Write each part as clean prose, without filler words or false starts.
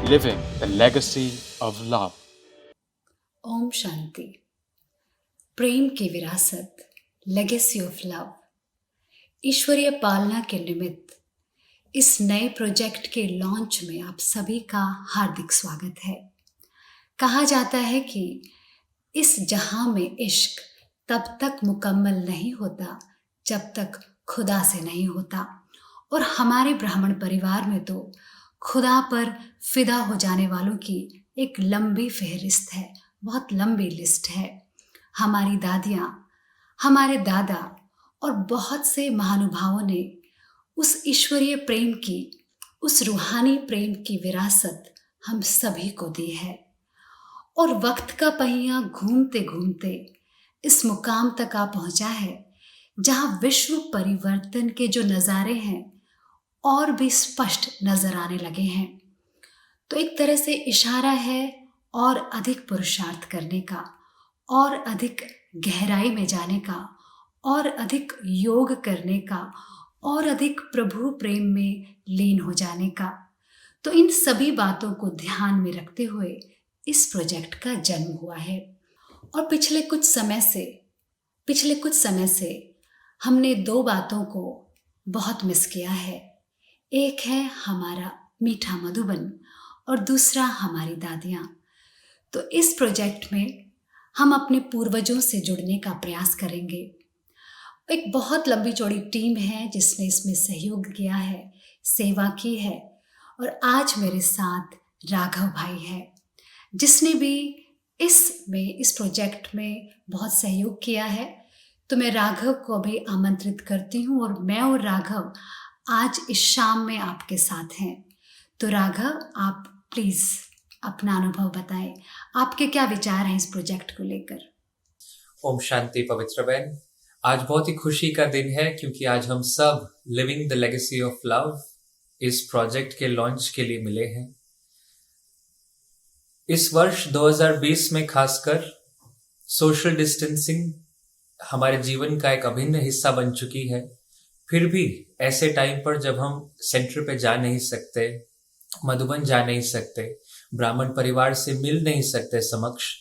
living the legacy of love. Om Shanti. प्रेम की विरासत, legacy of love. ईश्वरीय पालना के निमित्त इस नए प्रोजेक्ट के लॉन्च में आप सभी का हार्दिक स्वागत है। कहा जाता है कि इस जहां में इश्क तब तक मुकम्मल नहीं होता जब तक खुदा से नहीं होता, और हमारे ब्राह्मण परिवार में तो खुदा पर फिदा हो जाने वालों की एक लंबी फहरिस्त है, बहुत लंबी लिस्ट है। हमारी दादियाँ, हमारे दादा और बहुत से महानुभावों ने उस ईश्वरीय प्रेम की, उस रूहानी प्रेम की विरासत हम सभी को दी है। और वक्त का पहिया घूमते घूमते इस मुकाम तक आ पहुंचा है जहां विश्व परिवर्तन के जो नज़ारे हैं और भी स्पष्ट नजर आने लगे हैं। तो एक तरह से इशारा है और अधिक पुरुषार्थ करने का, और अधिक गहराई में जाने का, और अधिक योग करने का, और अधिक प्रभु प्रेम में लीन हो जाने का। तो इन सभी बातों को ध्यान में रखते हुए इस प्रोजेक्ट का जन्म हुआ है। और पिछले कुछ समय से हमने दो बातों को बहुत मिस किया है। एक है हमारा मीठा मधुबन और दूसरा हमारी दादियाँ। तो इस प्रोजेक्ट में हम अपने पूर्वजों से जुड़ने का प्रयास करेंगे। एक बहुत लंबी चौड़ी टीम है जिसने इसमें सहयोग किया है, सेवा की है, और आज मेरे साथ राघव भाई है जिसने भी इस प्रोजेक्ट में बहुत सहयोग किया है। तो मैं राघव को भी आमंत्रित करती हूँ, और मैं और राघव आज इस शाम में आपके साथ हैं। तो राघव, आप प्लीज अपना अनुभव बताएं, आपके क्या विचार हैं इस प्रोजेक्ट को लेकर। ओम शांति पवित्र बहन। आज बहुत ही खुशी का दिन है क्योंकि आज हम सब living the legacy of love इस प्रोजेक्ट के लॉन्च के लिए मिले हैं। इस वर्ष 2020 में खासकर सोशल डिस्टेंसिंग हमारे जीवन का एक अभिन्न हिस्सा बन चुकी है। फिर भी ऐसे टाइम पर जब हम सेंटर पे जा नहीं सकते, मधुबन जा नहीं सकते, ब्राह्मण परिवार से मिल नहीं सकते समक्ष,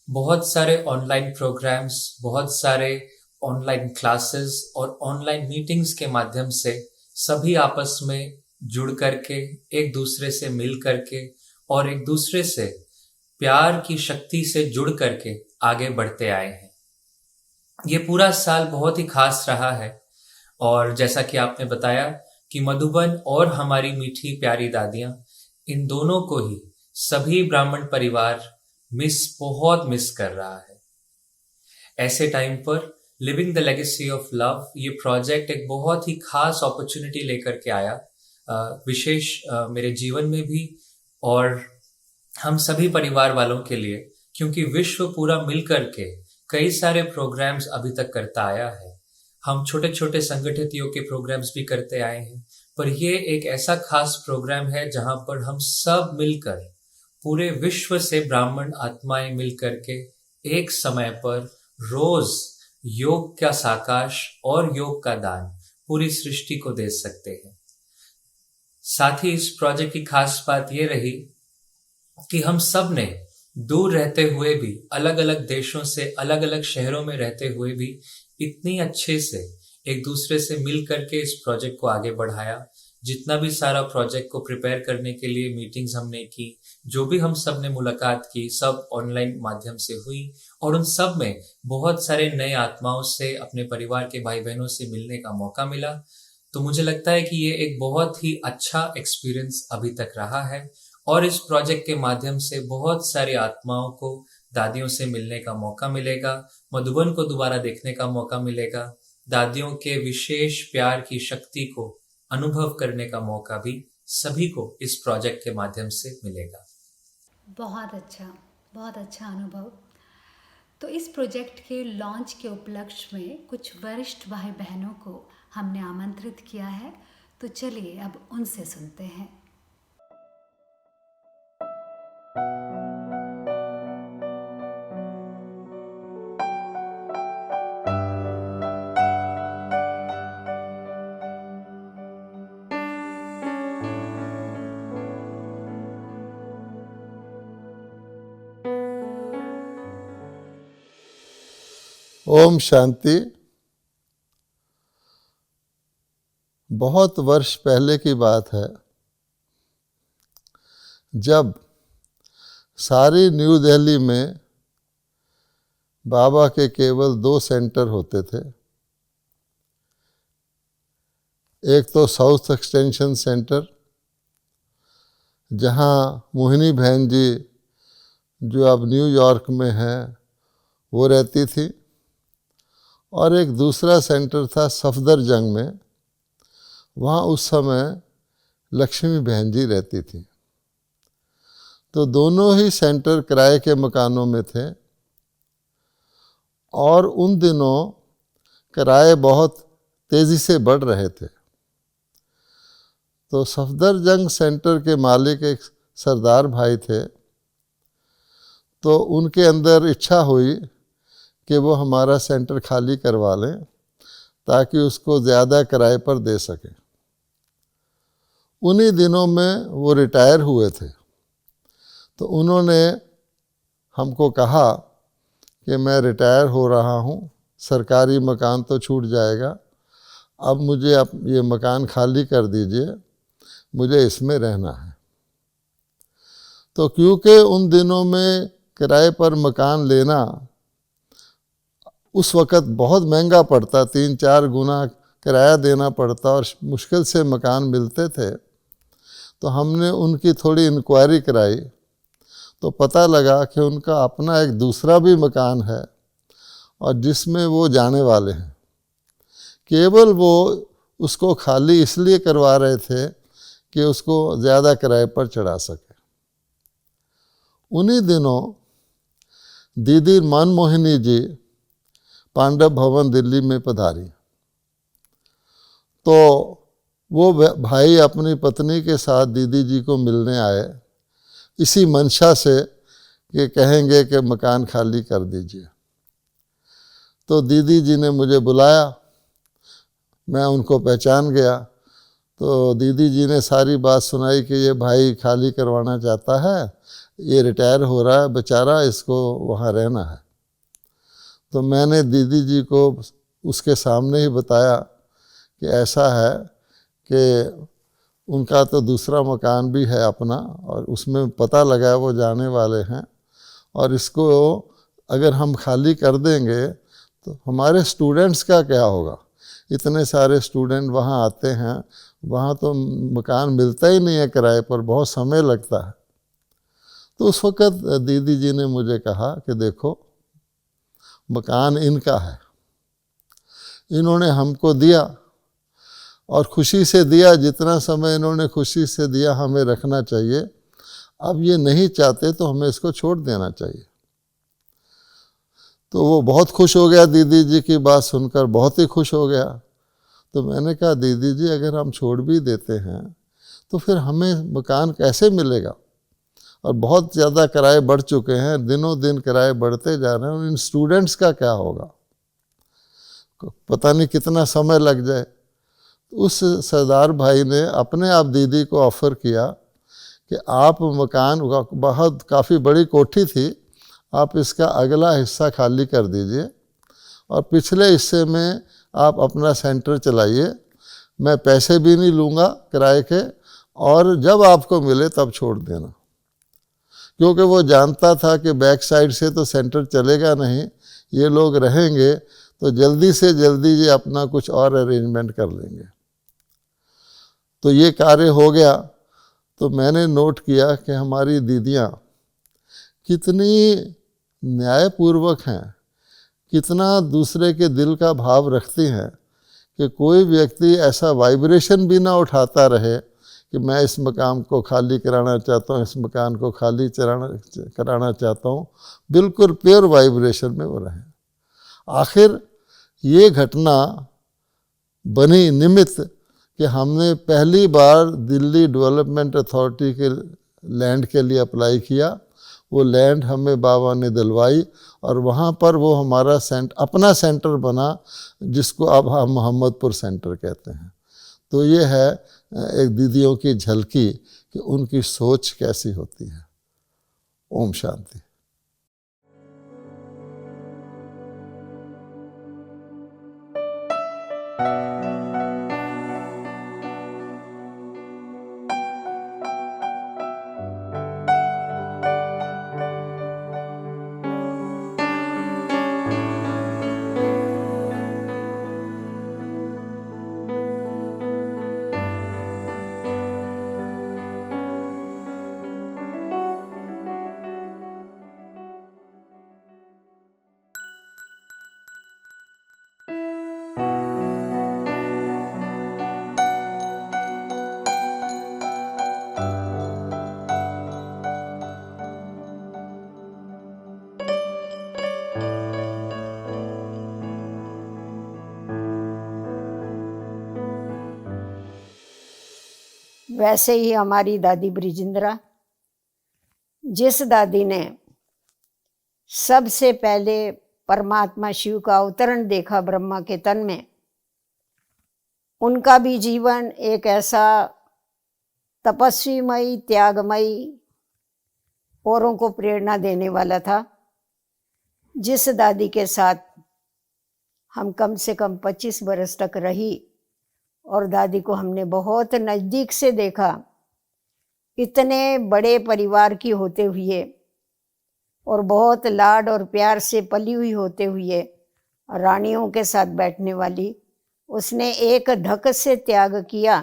बहुत सारे ऑनलाइन प्रोग्राम्स, बहुत सारे ऑनलाइन क्लासेस और ऑनलाइन मीटिंग्स के माध्यम से सभी आपस में जुड़ करके, एक दूसरे से मिल करके और एक दूसरे से प्यार की शक्ति से जुड़ करके आगे बढ़ते आए हैं। ये पूरा साल बहुत ही खास रहा है, और जैसा कि आपने बताया कि मधुबन और हमारी मीठी प्यारी दादियां, इन दोनों को ही सभी ब्राह्मण परिवार बहुत मिस कर रहा है। ऐसे टाइम पर living the legacy of love ये प्रोजेक्ट एक बहुत ही खास अपॉर्चुनिटी लेकर के आया, विशेष मेरे जीवन में भी और हम सभी परिवार वालों के लिए, क्योंकि विश्व पूरा मिल करके कई सारे प्रोग्राम्स अभी तक करता आया है। हम छोटे छोटे संगठित योग के प्रोग्राम्स भी करते आए हैं, पर ये एक ऐसा खास प्रोग्राम है जहां पर हम सब मिलकर, पूरे विश्व से ब्राह्मण आत्माएं मिल करके एक समय पर रोज योग का साकाश और योग का दान पूरी सृष्टि को दे सकते हैं। साथ ही इस प्रोजेक्ट की खास बात ये रही कि हम सब ने दूर रहते हुए भी, अलग अलग देशों से, अलग अलग शहरों में रहते हुए भी इतनी अच्छे से एक दूसरे से मिल करके इस प्रोजेक्ट को आगे बढ़ाया। जितना भी सारा प्रोजेक्ट को प्रिपेयर करने के लिए मीटिंग्स हमने की, जो भी हम सब ने मुलाकात की, सब ऑनलाइन माध्यम से हुई, और उन सब में बहुत सारे नए आत्माओं से, अपने परिवार के भाई बहनों से मिलने का मौका मिला। तो मुझे लगता है कि ये एक बहुत ही अच्छा एक्सपीरियंस अभी तक रहा है, और इस प्रोजेक्ट के माध्यम से बहुत सारी आत्माओं को दादियों से मिलने का मौका मिलेगा, मधुबन को दोबारा देखने का मौका मिलेगा, दादियों के विशेष प्यार की शक्ति को अनुभव करने का मौका भी सभी को इस प्रोजेक्ट के माध्यम से मिलेगा। बहुत अच्छा अनुभव। तो इस प्रोजेक्ट के लॉन्च के उपलक्ष्य में कुछ वरिष्ठ भाई बहनों को हमने आमंत्रित किया है। तो चलिए अब उनसे सुनते हैं। ओम शांति। बहुत वर्ष पहले की बात है, जब सारी न्यू दिल्ली में बाबा के केवल 2 सेंटर होते थे। एक तो साउथ एक्सटेंशन सेंटर, जहाँ मोहिनी बहन जी जो अब न्यूयॉर्क में हैं वो रहती थी, और एक दूसरा सेंटर था सफदरजंग में। वहाँ उस समय लक्ष्मी बहन जी रहती थी। तो दोनों ही सेंटर किराए के मकानों में थे, और उन दिनों किराए बहुत तेज़ी से बढ़ रहे थे। तो सफदरजंग सेंटर के मालिक एक सरदार भाई थे, तो उनके अंदर इच्छा हुई कि वो हमारा सेंटर खाली करवा लें ताकि उसको ज़्यादा किराए पर दे सकें। उन्हीं दिनों में वो रिटायर हुए थे, तो उन्होंने हमको कहा कि मैं रिटायर हो रहा हूँ, सरकारी मकान तो छूट जाएगा, अब मुझे ये मकान खाली कर दीजिए, मुझे इसमें रहना है। तो क्योंकि उन दिनों में किराए पर मकान लेना उस वक़्त बहुत महंगा पड़ता, 3-4 गुना किराया देना पड़ता और मुश्किल से मकान मिलते थे। तो हमने उनकी थोड़ी इंक्वायरी कराई, तो पता लगा कि उनका अपना एक दूसरा भी मकान है और जिसमें वो जाने वाले हैं। केवल वो उसको खाली इसलिए करवा रहे थे कि उसको ज़्यादा किराए पर चढ़ा सके। उन्हीं दिनों दीदी मनमोहिनी जी पांडव भवन दिल्ली में पधारी। तो वो भाई अपनी पत्नी के साथ दीदी जी को मिलने आए, इसी मंशा से कि कहेंगे कि मकान खाली कर दीजिए। तो दीदी जी ने मुझे बुलाया, मैं उनको पहचान गया। तो दीदी जी ने सारी बात सुनाई कि ये भाई खाली करवाना चाहता है, ये रिटायर हो रहा है बेचारा, इसको वहाँ रहना है। तो मैंने दीदी जी को उसके सामने ही बताया कि ऐसा है कि उनका तो दूसरा मकान भी है अपना, और उसमें पता लगा वो जाने वाले हैं, और इसको अगर हम खाली कर देंगे तो हमारे स्टूडेंट्स का क्या होगा। इतने सारे स्टूडेंट वहाँ आते हैं, वहाँ तो मकान मिलता ही नहीं है किराए पर, बहुत समय लगता है। तो उस वक़्त दीदी जी ने मुझे कहा कि देखो, मकान इनका है, इन्होंने हमको दिया और खुशी से दिया, जितना समय इन्होंने खुशी से दिया हमें रखना चाहिए। अब ये नहीं चाहते तो हमें इसको छोड़ देना चाहिए। तो वो बहुत खुश हो गया, दीदी जी की बात सुनकर बहुत ही खुश हो गया। तो मैंने कहा, दीदी जी अगर हम छोड़ भी देते हैं तो फिर हमें मकान कैसे मिलेगा, और बहुत ज़्यादा किराए बढ़ चुके हैं, दिनों दिन किराए बढ़ते जा रहे हैं, इन स्टूडेंट्स का क्या होगा, पता नहीं कितना समय लग जाए। उस सरदार भाई ने अपने आप दीदी को ऑफ़र किया कि आप मकान, बहुत काफ़ी बड़ी कोठी थी, आप इसका अगला हिस्सा खाली कर दीजिए और पिछले हिस्से में आप अपना सेंटर चलाइए, मैं पैसे भी नहीं लूँगा किराए के, और जब आपको मिले तब छोड़ देना। क्योंकि वो जानता था कि बैक साइड से तो सेंटर चलेगा नहीं, ये लोग रहेंगे तो जल्दी से जल्दी ये अपना कुछ और अरेंजमेंट कर लेंगे। तो ये कार्य हो गया। तो मैंने नोट किया कि हमारी दीदियाँ कितनी न्यायपूर्वक हैं, कितना दूसरे के दिल का भाव रखती हैं कि कोई व्यक्ति ऐसा वाइब्रेशन भी ना उठाता रहे कि मैं इस मकान को खाली कराना चाहता हूँ, इस मकान को खाली कराना चाहता हूँ। बिल्कुल प्योर वाइब्रेशन में वो रहे। आखिर ये घटना बनी निमित्त कि हमने पहली बार दिल्ली डेवलपमेंट अथॉरिटी के लैंड के लिए अप्लाई किया। वो लैंड हमें बाबा ने दिलवाई और वहाँ पर वो हमारा अपना सेंटर बना, जिसको अब हम मोहम्मदपुर सेंटर कहते हैं। तो ये है एक दीदियों की झलकी कि उनकी सोच कैसी होती है। ओम शांति। वैसे ही हमारी दादी ब्रिजिंद्रा, जिस दादी ने सबसे पहले परमात्मा शिव का अवतरण देखा ब्रह्मा के तन में, उनका भी जीवन एक ऐसा तपस्वीमयी, त्यागमयी, औरों को प्रेरणा देने वाला था। जिस दादी के साथ हम कम से कम 25 बरस तक रही और दादी को हमने बहुत नज़दीक से देखा, इतने बड़े परिवार की होते हुए और बहुत लाड और प्यार से पली हुई होते हुए रानियों के साथ बैठने वाली, उसने एक धक से त्याग किया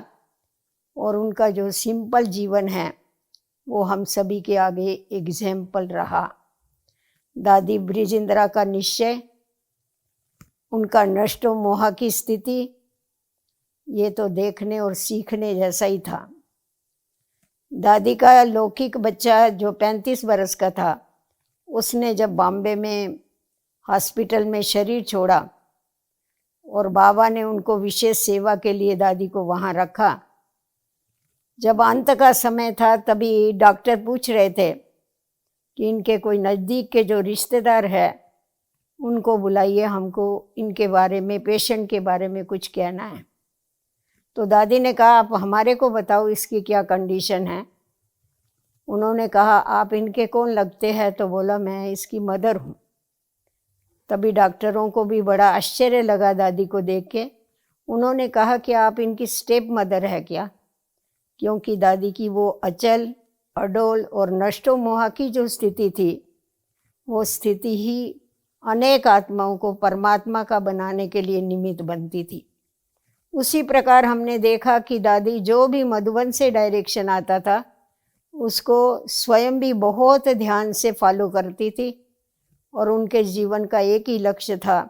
और उनका जो सिंपल जीवन है वो हम सभी के आगे एग्जाम्पल रहा। दादी ब्रिजिंद्रा का निश्चय, उनका नष्टो मोह की स्थिति, ये तो देखने और सीखने जैसा ही था। दादी का लौकिक बच्चा जो 35 बरस का था, उसने जब बॉम्बे में हॉस्पिटल में शरीर छोड़ा और बाबा ने उनको विशेष सेवा के लिए दादी को वहाँ रखा, जब अंत का समय था तभी डॉक्टर पूछ रहे थे कि इनके कोई नज़दीक के जो रिश्तेदार है उनको बुलाइए, हमको इनके बारे में, पेशेंट के बारे में कुछ कहना है। तो दादी ने कहा आप हमारे को बताओ इसकी क्या कंडीशन है। उन्होंने कहा आप इनके कौन लगते हैं? तो बोला मैं इसकी मदर हूँ। तभी डॉक्टरों को भी बड़ा आश्चर्य लगा दादी को देख के। उन्होंने कहा कि आप इनकी स्टेप मदर है क्या? क्योंकि दादी की वो अचल, अडोल और नष्टो मोह की जो स्थिति थी, वो स्थिति ही अनेक आत्माओं को परमात्मा का बनाने के लिए निमित्त बनती थी। उसी प्रकार हमने देखा कि दादी जो भी मधुबन से डायरेक्शन आता था उसको स्वयं भी बहुत ध्यान से फॉलो करती थी और उनके जीवन का एक ही लक्ष्य था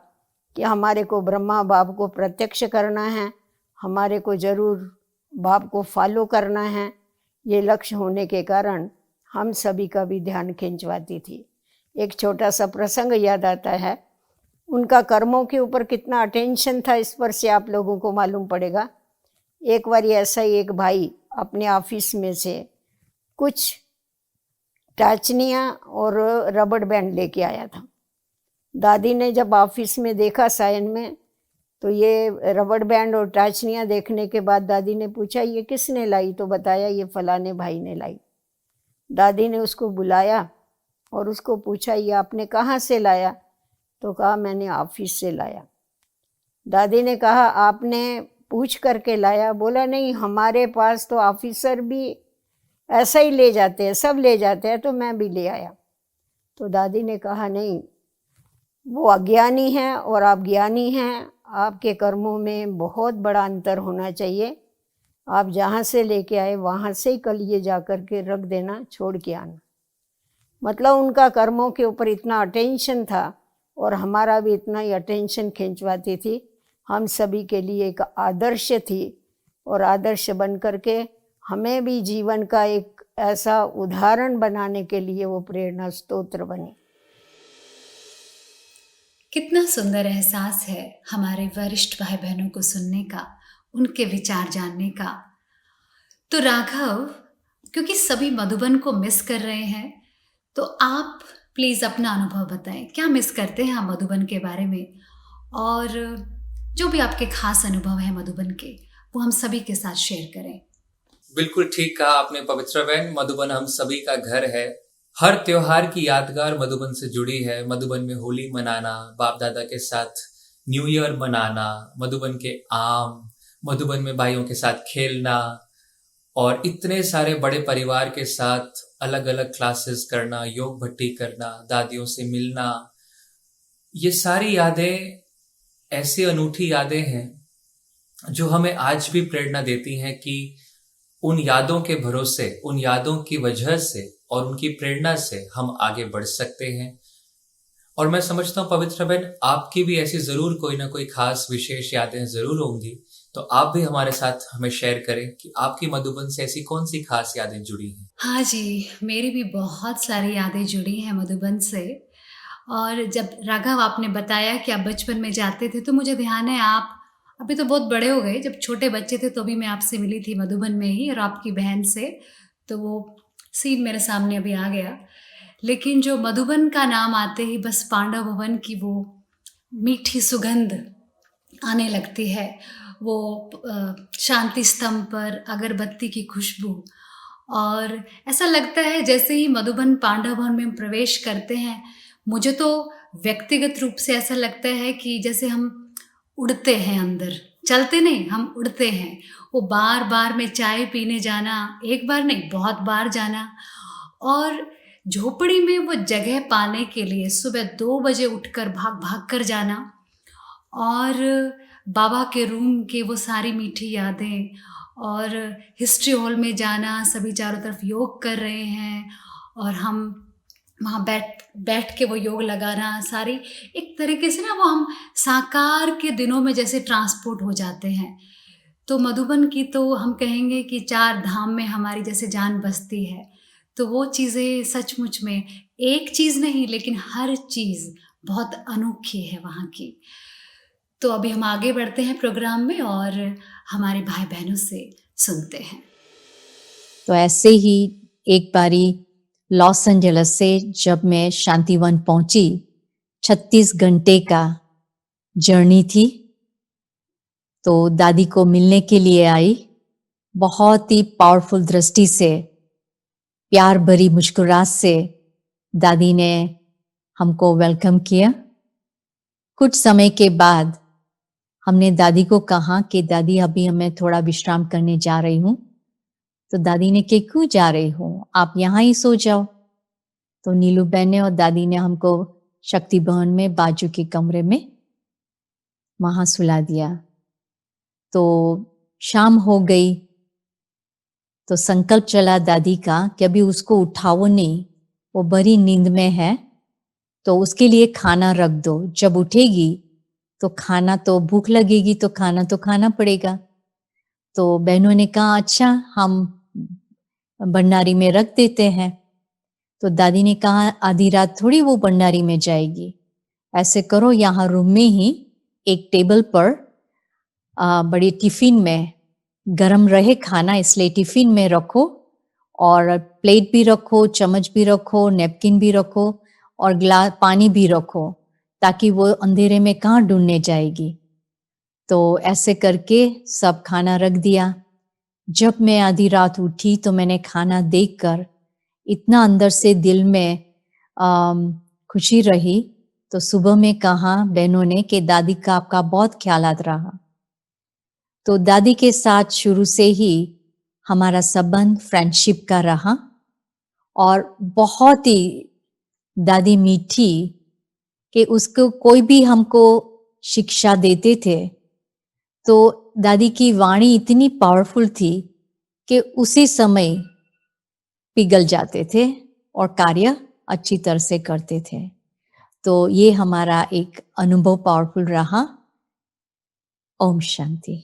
कि हमारे को ब्रह्मा बाप को प्रत्यक्ष करना है, हमारे को जरूर बाप को फॉलो करना है। ये लक्ष्य होने के कारण हम सभी का भी ध्यान खिंचवाती थी। एक छोटा सा प्रसंग याद आता है, उनका कर्मों के ऊपर कितना अटेंशन था इस पर से आप लोगों को मालूम पड़ेगा। एक बार ऐसा ही एक भाई अपने ऑफिस में से कुछ टाचनियाँ और रबड़ बैंड लेके आया था। दादी ने जब ऑफिस में देखा सायन में, तो ये रबड़ बैंड और टाचनियाँ देखने के बाद दादी ने पूछा ये किसने लाई? तो बताया ये फलाने भाई ने लाई। दादी ने उसको बुलाया और उसको पूछा ये आपने कहाँ से लाया? तो कहा मैंने ऑफिस से लाया। दादी ने कहा आपने पूछ करके लाया? बोला नहीं, हमारे पास तो ऑफिसर भी ऐसा ही ले जाते हैं, सब ले जाते हैं, तो मैं भी ले आया। तो दादी ने कहा नहीं, वो अज्ञानी हैं और आप ज्ञानी हैं, आपके कर्मों में बहुत बड़ा अंतर होना चाहिए। आप जहाँ से लेके आए वहाँ से ही कल ये जा कर के रख देना, छोड़ के आना। मतलब उनका कर्मों के ऊपर इतना अटेंशन था और हमारा भी इतना ही अटेंशन खिंचवाती थी। हम सभी के लिए एक आदर्श थी और आदर्श बन करके हमें भी जीवन का एक ऐसा उदाहरण बनाने के लिए वो प्रेरणा स्तोत्र बनी। कितना सुंदर एहसास है हमारे वरिष्ठ भाई बहनों को सुनने का, उनके विचार जानने का। तो राघव, क्योंकि सभी मधुबन को मिस कर रहे हैं, तो आप प्लीज़ अपना अनुभव बताएं, क्या मिस करते हैं आप मधुबन के बारे में, और जो भी आपके खास अनुभव है मधुबन के वो हम सभी के साथ शेयर करें। बिल्कुल ठीक कहा आपने पवित्र बहन, मधुबन हम सभी का घर है। हर त्योहार की यादगार मधुबन से जुड़ी है। मधुबन में होली मनाना, बाप दादा के साथ न्यू ईयर मनाना, मधुबन के आम, मधुबन में भाइयों के साथ खेलना और इतने सारे बड़े परिवार के साथ अलग अलग क्लासेस करना, योग भट्टी करना, दादियों से मिलना, ये सारी यादें ऐसी अनूठी यादें हैं जो हमें आज भी प्रेरणा देती हैं कि उन यादों के भरोसे, उन यादों की वजह से और उनकी प्रेरणा से हम आगे बढ़ सकते हैं। और मैं समझता हूँ पवित्र बहन, आपकी भी ऐसी जरूर कोई ना कोई खास विशेष यादें जरूर होंगी, तो आप भी हमारे साथ हमें शेयर करें कि आपकी मधुबन से ऐसी कौन सी खास यादें जुड़ी हैं। हाँ जी, मेरी भी बहुत सारी यादें जुड़ी हैं मधुबन से। और जब राघव आपने बताया कि आप बचपन में जाते थे, तो मुझे ध्यान है आप अभी तो बहुत बड़े हो गए, जब छोटे बच्चे थे तो भी मैं आपसे मिली थी मधुबन में ही और आपकी बहन से, तो वो सीन मेरे सामने अभी आ गया। लेकिन जो मधुबन का नाम आते ही बस पांडव भवन की वो मीठी सुगंध आने लगती है, वो शांति स्तंभ पर अगरबत्ती की खुशबू, और ऐसा लगता है जैसे ही मधुबन पांडव भवन में हम प्रवेश करते हैं, मुझे तो व्यक्तिगत रूप से ऐसा लगता है कि जैसे हम उड़ते हैं अंदर, चलते नहीं, हम उड़ते हैं। वो बार बार में चाय पीने जाना, एक बार नहीं बहुत बार जाना, और झोपड़ी में वो जगह पाने के लिए सुबह 2 बजे उठकर भाग भाग कर जाना, और बाबा के रूम के वो सारी मीठी यादें, और हिस्ट्री हॉल में जाना, सभी चारों तरफ योग कर रहे हैं और हम वहाँ बैठ बैठ के वो योग लगाना, सारी एक तरीके से ना वो हम साकार के दिनों में जैसे ट्रांसपोर्ट हो जाते हैं। तो मधुबन की तो हम कहेंगे कि 4 धाम में हमारी जैसे जान बसती है। तो वो चीज़ें सचमुच में एक चीज़ नहीं, लेकिन हर चीज़ बहुत अनोखी है वहाँ की। तो अभी हम आगे बढ़ते हैं प्रोग्राम में और हमारे भाई बहनों से सुनते हैं। तो ऐसे ही एक बारी लॉस एंजल्स से जब मैं शांतिवन पहुंची, 36 घंटे का जर्नी थी, तो दादी को मिलने के लिए आई। बहुत ही पावरफुल दृष्टि से, प्यार भरी मुस्कुराहट से दादी ने हमको वेलकम किया। कुछ समय के बाद हमने दादी को कहा कि दादी अभी मैं थोड़ा विश्राम करने जा रही हूँ। तो दादी ने कि क्यों जा रही हो, आप यहाँ ही सो जाओ। तो नीलू बहन ने और दादी ने हमको शक्ति भवन में बाजू के कमरे में वहां सुला दिया। तो शाम हो गई, तो संकल्प चला दादी का कि अभी उसको उठाओ नहीं, वो बड़ी नींद में है, तो उसके लिए खाना रख दो। जब उठेगी तो खाना, तो भूख लगेगी तो खाना तो खाना पड़ेगा। तो बहनों ने कहा अच्छा हम भंडारी में रख देते हैं। तो दादी ने कहा आधी रात थोड़ी वो भंडारी में जाएगी, ऐसे करो यहाँ रूम में ही एक टेबल पर बड़ी टिफिन में गरम रहे खाना, इसलिए टिफिन में रखो और प्लेट भी रखो, चम्मच भी रखो, नैपकिन भी रखो और ग्लास पानी भी रखो, ताकि वो अंधेरे में कहाँ ढूंढने जाएगी। तो ऐसे करके सब खाना रख दिया। जब मैं आधी रात उठी तो मैंने खाना देखकर इतना अंदर से दिल में खुशी रही। तो सुबह में कहा बहनों ने कि दादी का आपका बहुत ख्याल आता रहा। तो दादी के साथ शुरू से ही हमारा संबंध फ्रेंडशिप का रहा और बहुत ही दादी मीठी कि उसको कोई भी हमको शिक्षा देते थे तो दादी की वाणी इतनी पावरफुल थी कि उसी समय पिघल जाते थे और कार्य अच्छी तरह से करते थे। तो ये हमारा एक अनुभव पावरफुल रहा। ओम शांति।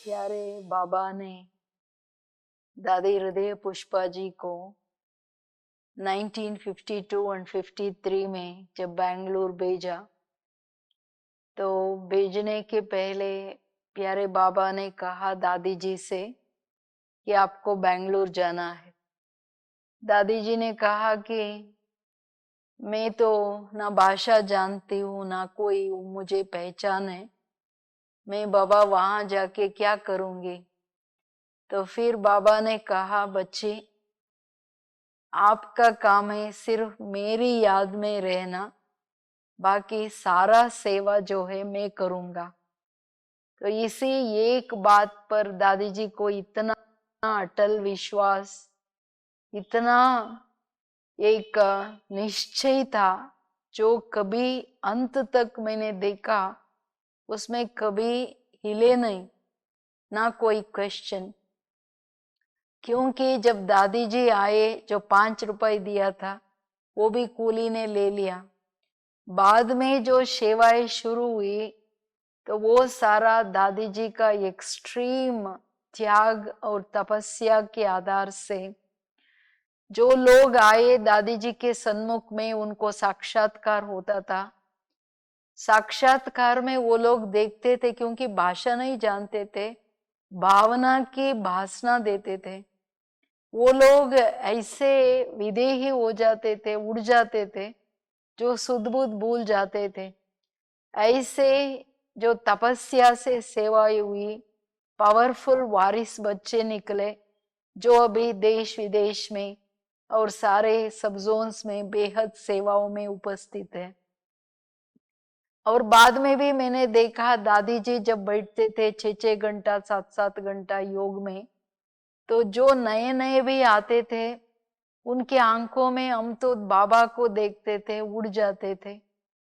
प्यारे बाबा ने दादी हृदय पुष्पा जी को 1952 और 53 में जब बेंगलुरु भेजा, तो भेजने के पहले प्यारे बाबा ने कहा दादी जी से कि आपको बेंगलुरु जाना है। दादी जी ने कहा कि मैं तो ना भाषा जानती हूँ, ना कोई मुझे पहचान है, मैं बाबा वहां जाके क्या करूंगी। तो फिर बाबा ने कहा बच्ची, आपका काम है सिर्फ मेरी याद में रहना, बाकी सारा सेवा जो है मैं करूंगा। तो इसी एक बात पर दादी जी को इतना अटल विश्वास, इतना एक निश्चय था जो कभी अंत तक मैंने देखा, उसमें कभी हिले नहीं, ना कोई क्वेश्चन। क्योंकि जब दादी जी आए, जो 5 रुपए दिया था वो भी कूली ने ले लिया। बाद में जो सेवाएं शुरू हुई तो वो सारा दादी जी का एक्सट्रीम त्याग और तपस्या के आधार से, जो लोग आए दादी जी के सन्मुख में उनको साक्षात्कार होता था। साक्षात्कार में वो लोग देखते थे, क्योंकि भाषा नहीं जानते थे, भावना की भाषा देते थे। वो लोग ऐसे विदेही हो जाते थे, उड़ जाते थे, जो सुध बुध भूल जाते थे। ऐसे जो तपस्या से सेवाएं हुई, पावरफुल वारिस बच्चे निकले, जो अभी देश विदेश में और सारे सब जोन्स में बेहद सेवाओं में उपस्थित है। और बाद में भी मैंने देखा दादी जी जब बैठते थे 6-6 घंटा 7-7 घंटा योग में, तो जो नए नए भी आते थे उनके आंखों में हम तो बाबा को देखते थे, उड़ जाते थे,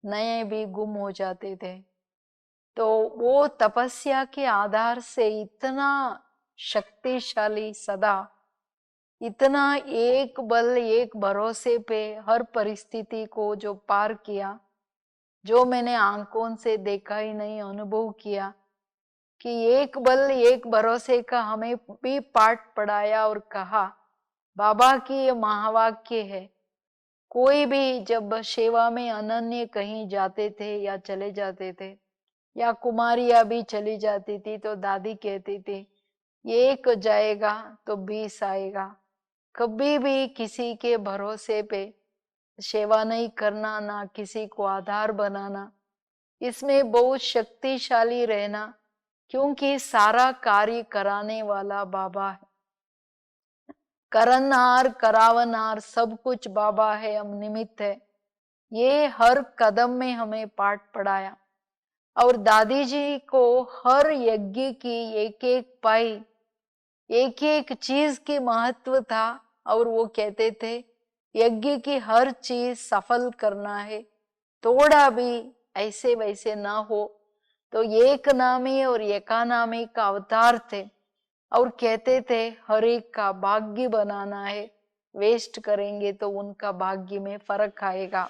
नए भी गुम हो जाते थे। तो वो तपस्या के आधार से इतना शक्तिशाली, सदा इतना एक बल एक भरोसे पे हर परिस्थिति को जो पार किया, जो मैंने आंखों से देखा ही नहीं, अनुभव किया कि एक बल एक भरोसे का हमें भी पाठ पढ़ाया और कहा, बाबा की ये महावाक्य है। कोई भी जब सेवा में अनन्य कहीं जाते थे या चले जाते थे, या कुमारियां भी चली जाती थी, तो दादी कहती थी एक जाएगा तो 20 आएगा। कभी भी किसी के भरोसे पे सेवा नहीं करना, ना किसी को आधार बनाना, इसमें बहुत शक्तिशाली रहना, क्योंकि सारा कार्य कराने वाला बाबा है। करनहार करावनहार सब कुछ बाबा है, हम निमित्त है। ये हर कदम में हमें पाठ पढ़ाया। और दादी जी को हर यज्ञ की एक एक पाई, एक एक चीज की महत्व था। और वो कहते थे यज्ञ की हर चीज सफल करना है, थोड़ा भी ऐसे वैसे ना हो। तो एक नामी और एकानामी का अवतार थे, और कहते थे हर एक का भाग्य बनाना है, वेस्ट करेंगे तो उनका भाग्य में फर्क आएगा।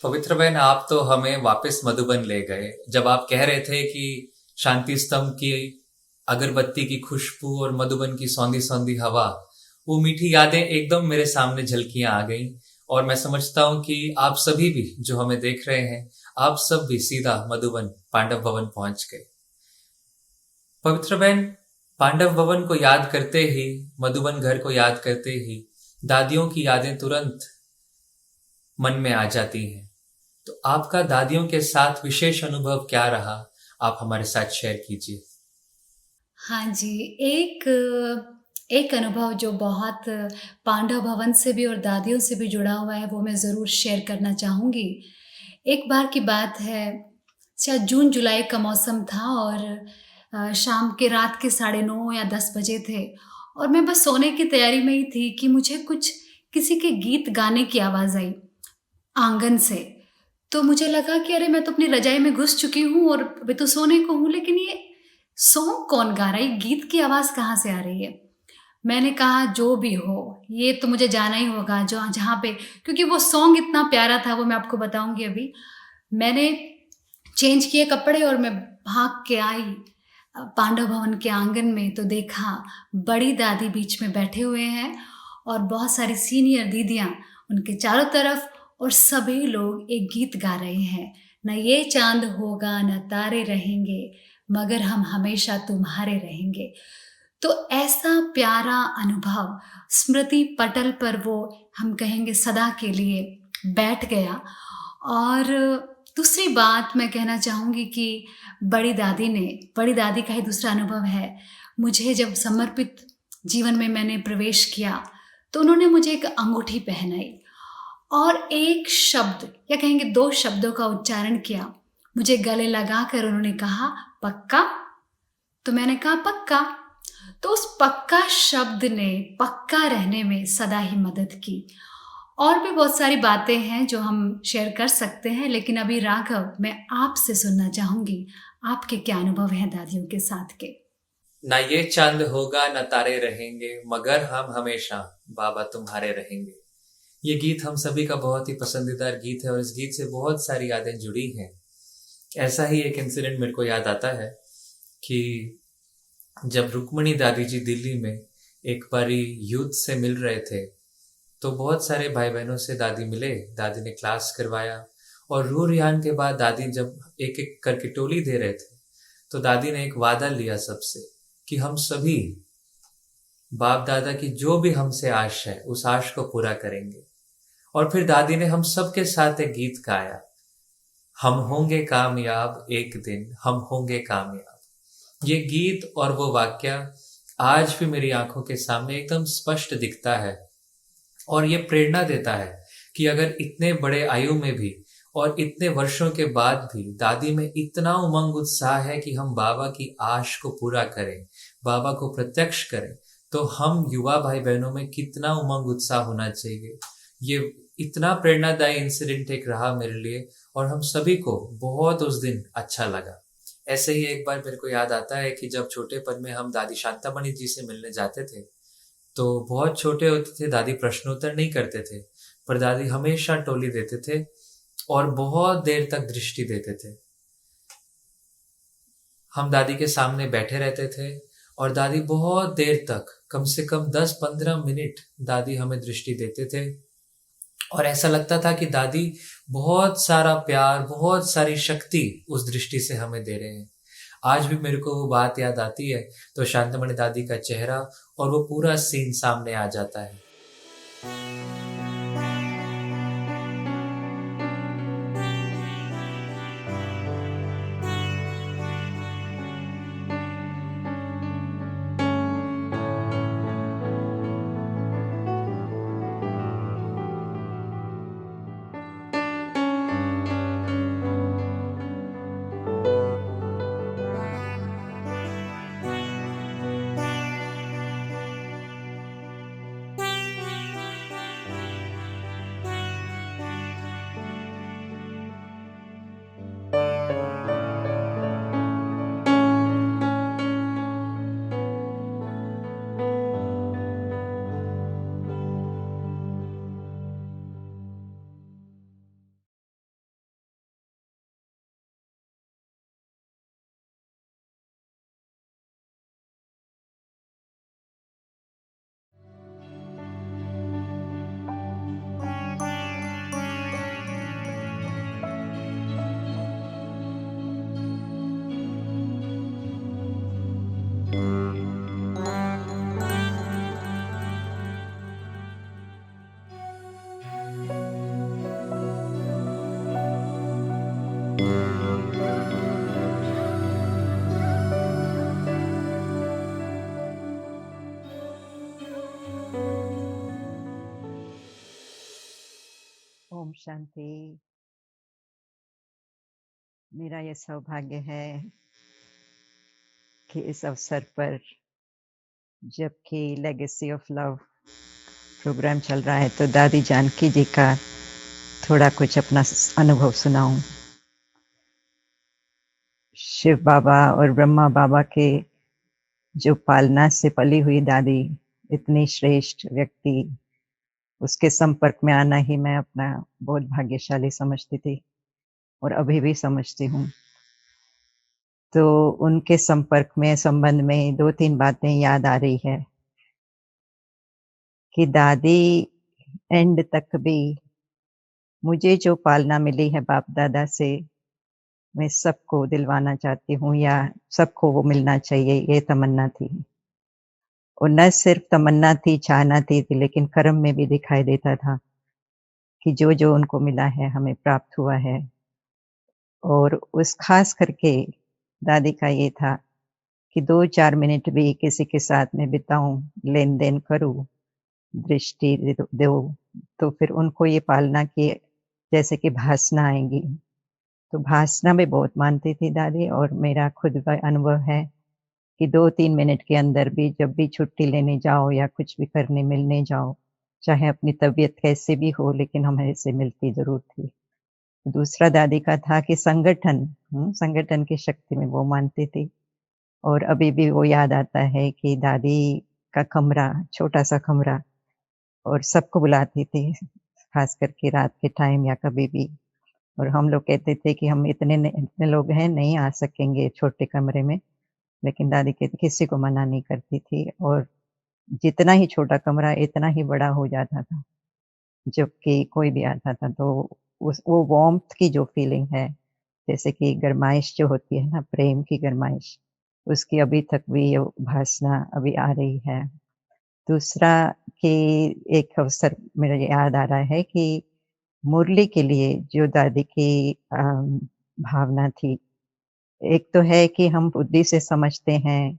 पवित्र बहन, आप तो हमें वापस मधुबन ले गए। जब आप कह रहे थे कि शांति स्तंभ की अगरबत्ती की खुशबू और मधुबन की सौंधी सौंधी हवा, वो मीठी यादें एकदम मेरे सामने झलकियां आ गईं। और मैं समझता हूं कि आप सभी भी जो हमें देख रहे हैं, आप सब भी सीधा मधुबन पांडव भवन पहुंच गए। पवित्र बहन, पांडव भवन को याद करते ही, मधुबन घर को याद करते ही दादियों की यादें तुरंत मन में आ जाती हैं। तो आपका दादियों के साथ विशेष अनुभव क्या रहा, आप हमारे साथ शेयर कीजिए। हाँ जी, एक अनुभव जो बहुत पांडव भवन से भी और दादियों से भी जुड़ा हुआ है, वो मैं ज़रूर शेयर करना चाहूँगी। एक बार की बात है, शायद जून जुलाई का मौसम था और शाम के रात के 9:30 या 10 बजे थे और मैं बस सोने की तैयारी में ही थी कि मुझे कुछ किसी के गीत गाने की आवाज़ आई आंगन से। तो मुझे लगा कि अरे मैं तो अपनी रजाई में घुस चुकी हूँ और अभी तो सोने को हूँ, लेकिन ये सॉन्ग कौन गा रहा है, गीत की आवाज़ कहाँ से आ रही है। मैंने कहा जो भी हो, ये तो मुझे जाना ही होगा जो जहाँ पे, क्योंकि वो सॉन्ग इतना प्यारा था, वो मैं आपको बताऊंगी अभी। मैंने चेंज किए कपड़े और मैं भाग के आई पांडव भवन के आंगन में, तो देखा बड़ी दादी बीच में बैठे हुए हैं और बहुत सारी सीनियर दीदियाँ उनके चारों तरफ, और सभी लोग एक गीत गा रहे हैं, न ये चांद होगा न तारे रहेंगे मगर हम हमेशा तुम्हारे रहेंगे। तो ऐसा प्यारा अनुभव स्मृति पटल पर वो हम कहेंगे सदा के लिए बैठ गया। और दूसरी बात मैं कहना चाहूँगी कि बड़ी दादी का ही दूसरा अनुभव है। मुझे जब समर्पित जीवन में मैंने प्रवेश किया तो उन्होंने मुझे एक अंगूठी पहनाई और एक शब्द या कहेंगे 2 शब्दों का उच्चारण किया, मुझे गले लगाकर उन्होंने कहा पक्का। तो मैंने कहा पक्का। तो उस पक्का शब्द ने पक्का रहने में सदा ही मदद की। और भी बहुत सारी बातें हैं जो हम शेयर कर सकते हैं, लेकिन अभी राघव, मैं आपसे सुनना चाहूंगी, आपके क्या अनुभव हैं दादियों के साथ के। ना ये चांद होगा न तारे रहेंगे मगर हम हमेशा बाबा तुम्हारे रहेंगे। ये गीत हम सभी का बहुत ही पसंदीदा गीत है और इस गीत से बहुत सारी यादें जुड़ी हैं। ऐसा ही एक इंसिडेंट मेरे को याद आता है कि जब रुक्मणी दादी जी दिल्ली में एक बारी यूथ से मिल रहे थे, तो बहुत सारे भाई बहनों से दादी मिले, दादी ने क्लास करवाया और रू रिहान के बाद दादी जब एक एक करके टोली दे रहे थे, तो दादी ने एक वादा लिया सबसे कि हम सभी बाप दादा की जो भी हमसे आश है उस आश को पूरा करेंगे। और फिर दादी ने हम सबके साथ एक गीत गाया, हम होंगे कामयाब एक दिन, हम होंगे कामयाब। ये गीत और वो वाक्य आज भी मेरी आंखों के सामने एकदम स्पष्ट दिखता है और ये प्रेरणा देता है कि अगर इतने बड़े आयु में भी और इतने वर्षों के बाद भी दादी में इतना उमंग उत्साह है कि हम बाबा की आश को पूरा करें, बाबा को प्रत्यक्ष करें, तो हम युवा भाई बहनों में कितना उमंग उत्साह होना चाहिए। ये इतना प्रेरणादायी इंसिडेंट एक रहा मेरे लिए और हम सभी को बहुत उस दिन अच्छा लगा। ऐसे ही एक बार मेरे को याद आता है कि जब छोटेपन में हम दादी शांतामणि जी से मिलने जाते थे, तो बहुत छोटे होते थे, दादी प्रश्नोत्तर नहीं करते थे, पर दादी हमेशा टोली देते थे और बहुत देर तक दृष्टि देते थे। हम दादी के सामने बैठे रहते थे और दादी बहुत देर तक, कम से कम 10-15 मिनट दादी हमें दृष्टि देते थे और ऐसा लगता था कि दादी बहुत सारा प्यार, बहुत सारी शक्ति उस दृष्टि से हमें दे रहे हैं। आज भी मेरे को वो बात याद आती है तो शांतामणि दादी का चेहरा और वो पूरा सीन सामने आ जाता है। ओम शांति। मेरा ये सौभाग्य है कि इस अवसर पर जबकि लेगेसी ऑफ लव प्रोग्राम चल रहा है तो दादी जानकी जी का थोड़ा कुछ अपना अनुभव सुनाऊं। शिव बाबा और ब्रह्मा बाबा के जो पालना से पली हुई दादी, इतनी श्रेष्ठ व्यक्ति, उसके संपर्क में आना ही मैं अपना बहुत भाग्यशाली समझती थी और अभी भी समझती हूँ। तो उनके संपर्क में, संबंध में 2-3 बातें याद आ रही है कि दादी एंड तक भी मुझे जो पालना मिली है बाप दादा से, मैं सबको दिलवाना चाहती हूँ या सबको वो मिलना चाहिए, ये तमन्ना थी। और न सिर्फ तमन्ना थी, चाहना थी, लेकिन कर्म में भी दिखाई देता था कि जो जो उनको मिला है हमें प्राप्त हुआ है। और उस खास करके दादी का ये था कि 2-4 मिनट भी किसी के साथ में बिताऊं, लेन देन करूं, दृष्टि दो, तो फिर उनको ये पालना की जैसे कि भासना आएंगी। तो भासना भी बहुत मानती थी दादी। और मेरा खुद का अनुभव है कि 2-3 मिनट के अंदर भी जब भी छुट्टी लेने जाओ या कुछ भी करने मिलने जाओ, चाहे अपनी तबीयत कैसे भी हो, लेकिन हमारे से मिलती जरूर थी। दूसरा दादी का था कि संगठन की शक्ति में वो मानती थी। और अभी भी वो याद आता है कि दादी का कमरा, छोटा सा कमरा, और सबको बुलाती थी, खास करके रात के टाइम या कभी भी। और हम लोग कहते थे कि हम इतने लोग हैं, नहीं आ सकेंगे छोटे कमरे में, लेकिन दादी कहती किसी को मना नहीं करती थी। और जितना ही छोटा कमरा इतना ही बड़ा हो जाता था जबकि कोई भी आता था। तो वो वार्मथ की जो फीलिंग है, जैसे कि गरमाइश जो होती है ना, प्रेम की गरमाइश, उसकी अभी तक भी ये भासना अभी आ रही है। दूसरा कि एक अवसर मेरे याद आ रहा है कि मुरली के लिए जो दादी की भावना थी, एक तो है कि हम बुद्धि से समझते हैं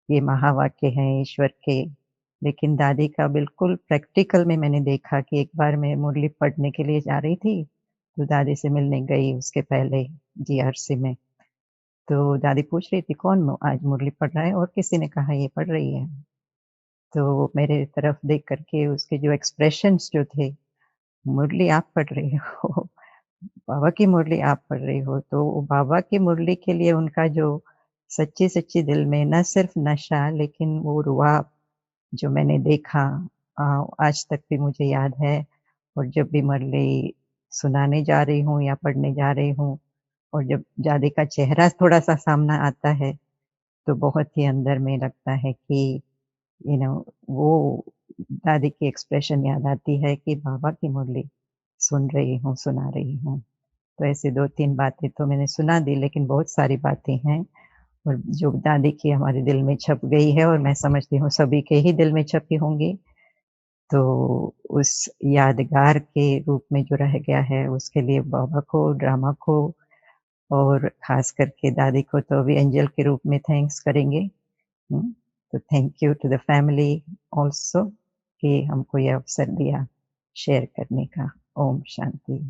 ये महावाक्य हैं ईश्वर के, लेकिन दादी का बिल्कुल प्रैक्टिकल में मैंने देखा कि एक बार मैं मुरली पढ़ने के लिए जा रही थी, तो दादी से मिलने गई उसके पहले जीआरसी में। तो दादी पूछ रही थी कौन आज मुरली पढ़ रहा है, और किसी ने कहा ये पढ़ रही है। तो मेरे तरफ देख करके उसके जो एक्सप्रेशंस जो थे, मुरली आप पढ़ रही हो, बाबा की मुरली आप पढ़ रही हो। तो बाबा की मुरली के लिए उनका जो सच्ची-सच्ची दिल में न सिर्फ नशा, लेकिन वो रुआब जो मैंने देखा, आज तक भी मुझे याद है। और जब भी मुरली सुनाने जा रही हूँ या पढ़ने जा रही हूँ, और जब दादी का चेहरा थोड़ा-सा सामने आता है, तो बहुत ही अंदर में लगता है कि वो दादी की एक्सप्रेशन याद आती है कि बाबा की मुरली सुन रही हूँ, सुना रही हूँ। तो ऐसे 2-3 बातें तो मैंने सुना दी, लेकिन बहुत सारी बातें हैं और जो दादी की हमारे दिल में छप गई है, और मैं समझती हूँ सभी के ही दिल में छपी होंगी। तो उस यादगार के रूप में जो रह गया है, उसके लिए बाबा को, ड्रामा को, और खास करके दादी को तो अभी एंजल के रूप में थैंक्स करेंगे। तो thank you to the family also कि हमको ये अवसर दिया शेयर करने का। ओम शांति।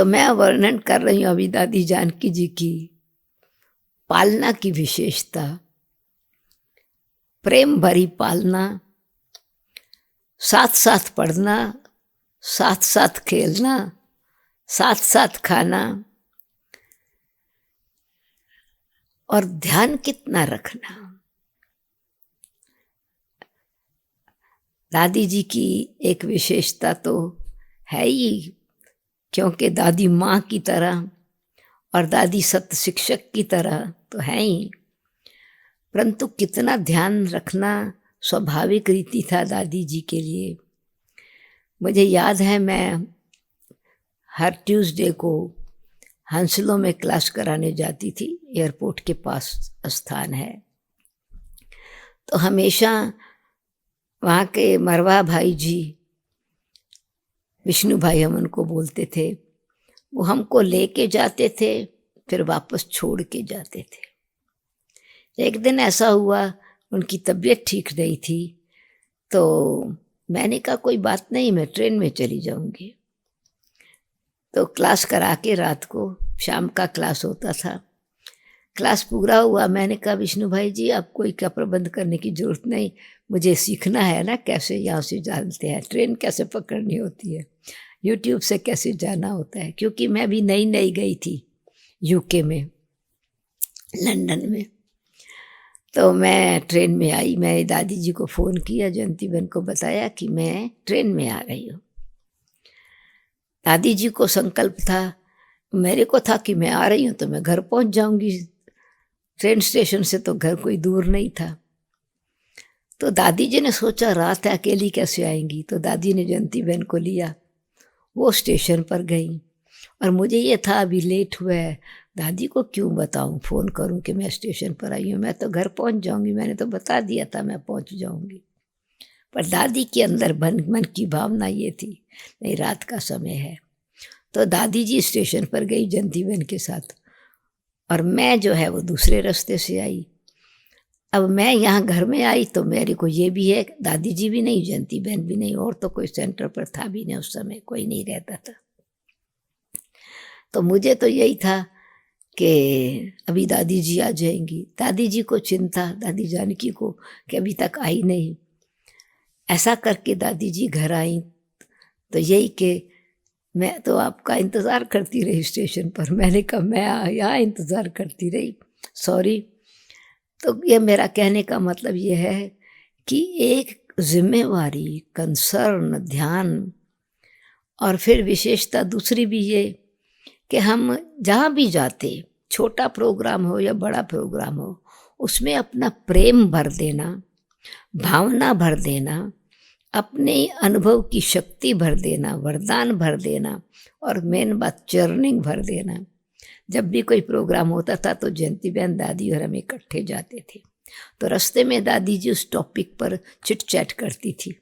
तो मैं वर्णन कर रही हूँ अभी दादी जानकी जी की पालना की विशेषता। प्रेम भरी पालना, साथ साथ पढ़ना, साथ साथ खेलना, साथ साथ खाना, और ध्यान कितना रखना। दादी जी की एक विशेषता तो है ही, क्योंकि दादी माँ की तरह और दादी सत्य शिक्षक की तरह तो है ही, परंतु कितना ध्यान रखना स्वाभाविक रीति था दादी जी के लिए। मुझे याद है मैं हर ट्यूसडे को हंसलों में क्लास कराने जाती थी, एयरपोर्ट के पास स्थान है। तो हमेशा वहाँ के मरवा भाई जी, विष्णु भाई हम उनको बोलते थे, वो हमको लेके जाते थे फिर वापस छोड़ के जाते थे। एक दिन ऐसा हुआ, उनकी तबीयत ठीक नहीं थी, तो मैंने कहा कोई बात नहीं, मैं ट्रेन में चली जाऊंगी। तो क्लास करा के रात को, शाम का क्लास होता था, क्लास पूरा हुआ, मैंने कहा विष्णु भाई जी आप कोई का प्रबंध करने की ज़रूरत नहीं, मुझे सीखना है ना कैसे यहाँ से जानते हैं, ट्रेन कैसे पकड़नी होती है, यूट्यूब से कैसे जाना होता है, क्योंकि मैं भी नई नई गई थी यूके में, लंदन में। तो मैं ट्रेन में आई, मैं दादी जी को फ़ोन किया, जयंती बहन को बताया कि मैं ट्रेन में आ रही हूँ। दादी जी को संकल्प था, मेरे को था कि मैं आ रही हूँ तो मैं घर पहुँच जाऊँगी, ट्रेन स्टेशन से तो घर कोई दूर नहीं था। तो दादी जी ने सोचा रात है अकेली कैसे आएंगी, तो दादी ने जयंती बहन को लिया, वो स्टेशन पर गई। और मुझे ये था अभी लेट हुआ है, दादी को क्यों बताऊं, फ़ोन करूं कि मैं स्टेशन पर आई हूँ, मैं तो घर पहुंच जाऊंगी, मैंने तो बता दिया था मैं पहुंच जाऊंगी। पर दादी के अंदर मन की भावना ये थी नहीं रात का समय है। तो दादी जी स्टेशन पर गई जयंती बहन के साथ, और मैं जो है वो दूसरे रास्ते से आई। अब मैं यहाँ घर में आई तो मेरे को ये भी है, दादी जी भी नहीं, जयंती बहन भी नहीं, और तो कोई सेंटर पर था भी नहीं, उस समय कोई नहीं रहता था। तो मुझे तो यही था कि अभी दादी जी आ जाएंगी। दादी जी को चिंता, दादी जानकी को, कि अभी तक आई नहीं। ऐसा करके दादी जी घर आई, तो यही कि मैं तो आपका इंतज़ार करती रही स्टेशन पर। मैंने कहा मैं यहाँ इंतज़ार करती रही, सॉरी। तो ये मेरा कहने का मतलब ये है कि एक जिम्मेवारी, कंसर्न, ध्यान, और फिर विशेषता दूसरी भी ये कि हम जहाँ भी जाते, छोटा प्रोग्राम हो या बड़ा प्रोग्राम हो, उसमें अपना प्रेम भर देना, भावना भर देना, अपने अनुभव की शक्ति भर देना, वरदान भर देना, और मेन बात चर्निंग भर देना। जब भी कोई प्रोग्राम होता था तो जयंती बहन, दादी और हम इकट्ठे जाते थे। तो रास्ते में दादी जी उस टॉपिक पर चिट चैट करती थी,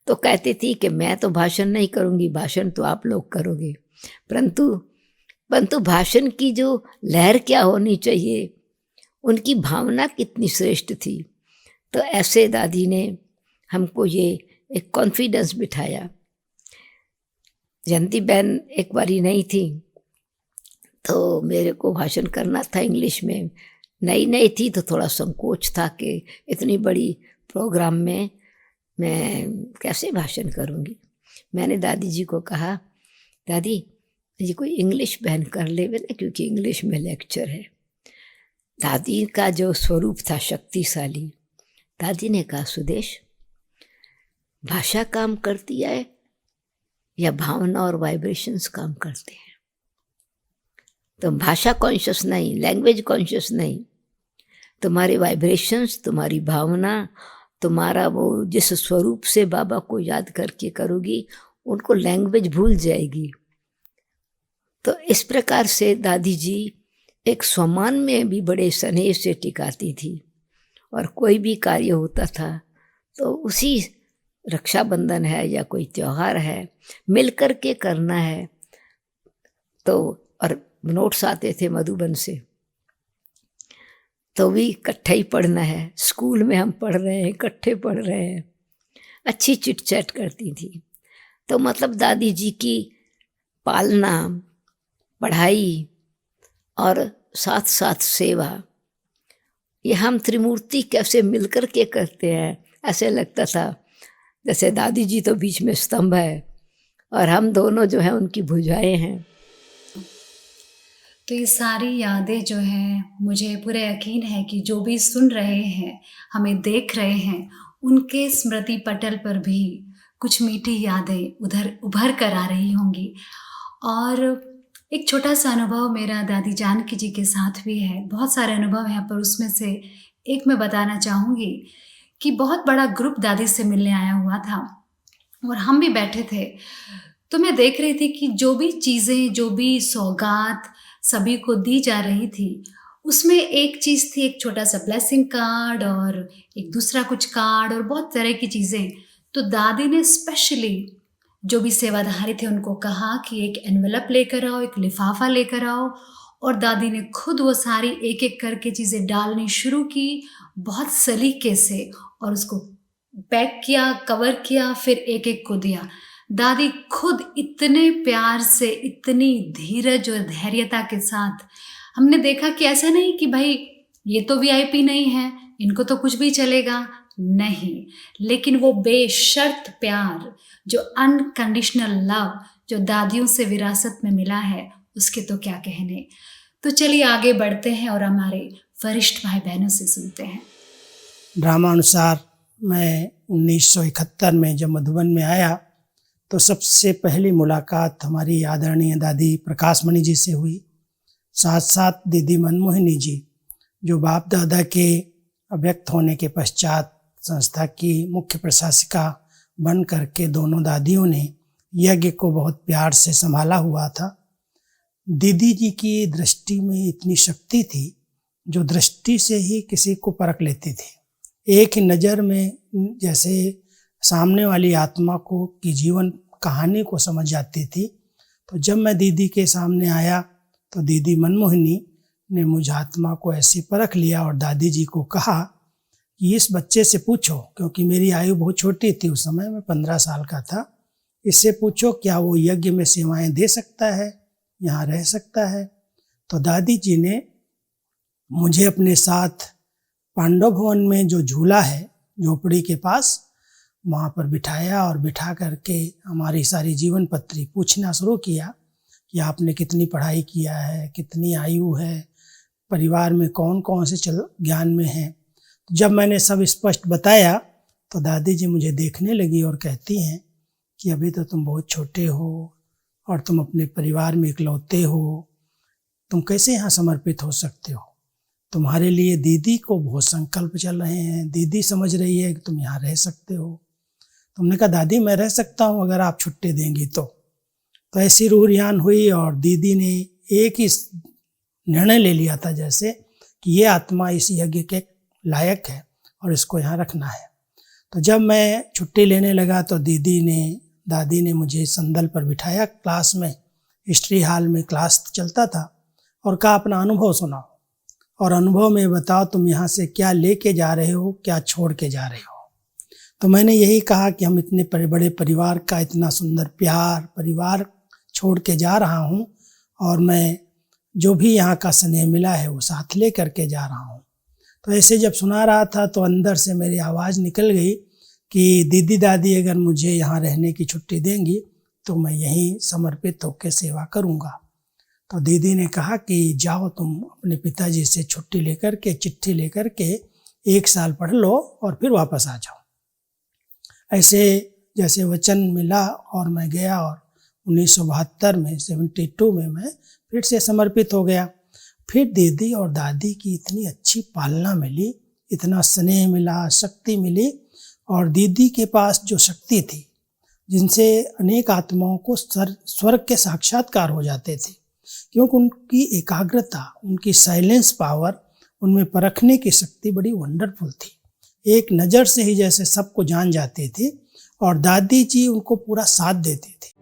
तो कहती थी कि मैं तो भाषण नहीं करूँगी, भाषण तो आप लोग करोगे, परंतु भाषण की जो लहर क्या होनी चाहिए, उनकी भावना कितनी श्रेष्ठ थी। तो ऐसे दादी ने हमको ये एक कॉन्फिडेंस बिठाया। जयंती बहन एक बारी नहीं थी, तो मेरे को भाषण करना था इंग्लिश में, नई थी तो थोड़ा संकोच था कि इतनी बड़ी प्रोग्राम में मैं कैसे भाषण करूँगी। मैंने दादी जी को कहा, दादी जी कोई इंग्लिश बहन कर ले ना, क्योंकि इंग्लिश में लेक्चर है। दादी का जो स्वरूप था शक्तिशाली, दादी ने कहा सुदेश, भाषा काम करती है या भावना और वाइब्रेशंस काम करते हैं? तो भाषा कॉन्शियस नहीं, लैंग्वेज कॉन्शियस नहीं, तुम्हारे वाइब्रेशंस, तुम्हारी भावना, तुम्हारा वो जिस स्वरूप से बाबा को याद करके करोगी, उनको लैंग्वेज भूल जाएगी। तो इस प्रकार से दादी जी एक स्वमान में भी बड़े स्नेह से टिकाती थी, और कोई भी कार्य होता था तो उसी रक्षाबंधन है या कोई त्यौहार है, मिल कर के करना है। तो और नोट्स आते थे मधुबन से, तो भी इकट्ठे ही पढ़ना है, स्कूल में हम पढ़ रहे हैं, इकट्ठे पढ़ रहे हैं, अच्छी चिट चैट करती थी। तो मतलब दादी जी की पालना, पढ़ाई और साथ साथ सेवा, ये हम त्रिमूर्ति कैसे मिलकर के करते हैं। ऐसे लगता था जैसे दादी जी तो बीच में स्तंभ है और हम दोनों जो हैं उनकी भुजाएं हैं। तो ये सारी यादें जो हैं, मुझे पूरा यकीन है कि जो भी सुन रहे हैं, हमें देख रहे हैं, उनके स्मृति पटल पर भी कुछ मीठी यादें उधर उभर कर आ रही होंगी। और एक छोटा सा अनुभव मेरा दादी जानकी जी के साथ भी है। बहुत सारे अनुभव हैं, पर उसमें से एक मैं बताना चाहूँगी कि बहुत बड़ा ग्रुप दादी से मिलने आया हुआ था और हम भी बैठे थे। तो मैं देख रही थी कि जो भी चीज़ें, जो भी सौगात सभी को दी जा रही थी, उसमें एक चीज़ थी, एक छोटा सा ब्लेसिंग कार्ड और एक दूसरा कुछ कार्ड और बहुत तरह की चीज़ें। तो दादी ने स्पेशली जो भी सेवाधारी थे उनको कहा कि एक एनवेलप लेकर आओ, एक लिफाफा लेकर आओ, और दादी ने खुद वो सारी एक एक करके चीज़ें डालनी शुरू की, बहुत सलीके से, और उसको पैक किया, कवर किया, फिर एक एक को दिया। दादी खुद इतने प्यार से, इतनी धीरज और धैर्यता के साथ, हमने देखा कि ऐसा नहीं कि भाई ये तो वीआईपी नहीं है, इनको तो कुछ भी चलेगा, नहीं, लेकिन वो बेशर्त प्यार, जो अनकंडीशनल लव जो दादियों से विरासत में मिला है, उसके तो क्या कहने। तो चलिए आगे बढ़ते हैं और हमारे वरिष्ठ भाई बहनों से सुनते हैं। ड्रामा अनुसार मैं 1971 में जब मधुबन में आया तो सबसे पहली मुलाकात हमारी आदरणीय दादी प्रकाश मणि जी से हुई। साथ साथ दीदी मनमोहिनी जी, जो बाप दादा के अव्यक्त होने के पश्चात संस्था की मुख्य प्रशासिका बन करके दोनों दादियों ने यज्ञ को बहुत प्यार से संभाला हुआ था। दीदी जी की दृष्टि में इतनी शक्ति थी जो दृष्टि से ही किसी को परख लेती थी। एक ही नज़र में जैसे सामने वाली आत्मा को की जीवन कहानी को समझ जाती थी। तो जब मैं दीदी के सामने आया तो दीदी मनमोहिनी ने मुझ आत्मा को ऐसे परख लिया और दादी जी को कहा कि इस बच्चे से पूछो, क्योंकि मेरी आयु बहुत छोटी थी उस समय, मैं 15 साल का था, इससे पूछो क्या वो यज्ञ में सेवाएं दे सकता है, यहाँ रह सकता है। तो दादी जी ने मुझे अपने साथ पांडव भवन में जो झूला है झोपड़ी के पास, वहाँ पर बिठाया और बिठा करके हमारी सारी जीवन पत्री पूछना शुरू किया कि आपने कितनी पढ़ाई किया है, कितनी आयु है, परिवार में कौन कौन से ज्ञान में है। जब मैंने सब स्पष्ट बताया तो दादी जी मुझे देखने लगी और कहती हैं कि अभी तो तुम बहुत छोटे हो और तुम अपने परिवार में इकलौते हो, तुम कैसे यहाँ समर्पित हो सकते हो। तुम्हारे लिए दीदी को बहुत संकल्प चल रहे हैं, दीदी समझ रही है कि तुम यहाँ रह सकते हो। तुमने कहा दादी मैं रह सकता हूँ अगर आप छुट्टी देंगी तो ऐसी रूह रियान हुई और दीदी ने एक ही निर्णय ले लिया था जैसे कि ये आत्मा इस यज्ञ के लायक है और इसको यहाँ रखना है। तो जब मैं छुट्टी लेने लगा तो दादी ने मुझे संदल पर बिठाया, क्लास में हिस्ट्री हॉल में क्लास चलता था, और कहा अपना अनुभव सुनाओ और अनुभव में बताओ तुम यहाँ से क्या लेके जा रहे हो, क्या छोड़ के जा रहे हो। तो मैंने यही कहा कि हम इतने बड़े परिवार का इतना सुंदर प्यार परिवार छोड़ के जा रहा हूँ और मैं जो भी यहाँ का स्नेह मिला है वो साथ ले करके जा रहा हूँ। तो ऐसे जब सुना रहा था तो अंदर से मेरी आवाज़ निकल गई कि दीदी दादी अगर मुझे यहाँ रहने की छुट्टी देंगी तो मैं यहीं समर्पित होकर सेवा करूँगा। तो दीदी ने कहा कि जाओ तुम अपने पिताजी से छुट्टी लेकर के, चिट्ठी लेकर के 1 साल पढ़ लो और फिर वापस आ जाओ। ऐसे जैसे वचन मिला और मैं गया और 1972 में 72 में मैं फिर से समर्पित हो गया। फिर दीदी और दादी की इतनी अच्छी पालना मिली, इतना स्नेह मिला, शक्ति मिली, और दीदी के पास जो शक्ति थी जिनसे अनेक आत्माओं को स्वर्ग के साक्षात्कार हो जाते थे, क्योंकि उनकी एकाग्रता, उनकी साइलेंस पावर, उनमें परखने की शक्ति बड़ी वंडरफुल थी। एक नज़र से ही जैसे सबको जान जाती थी और दादी जी उनको पूरा साथ देती थी।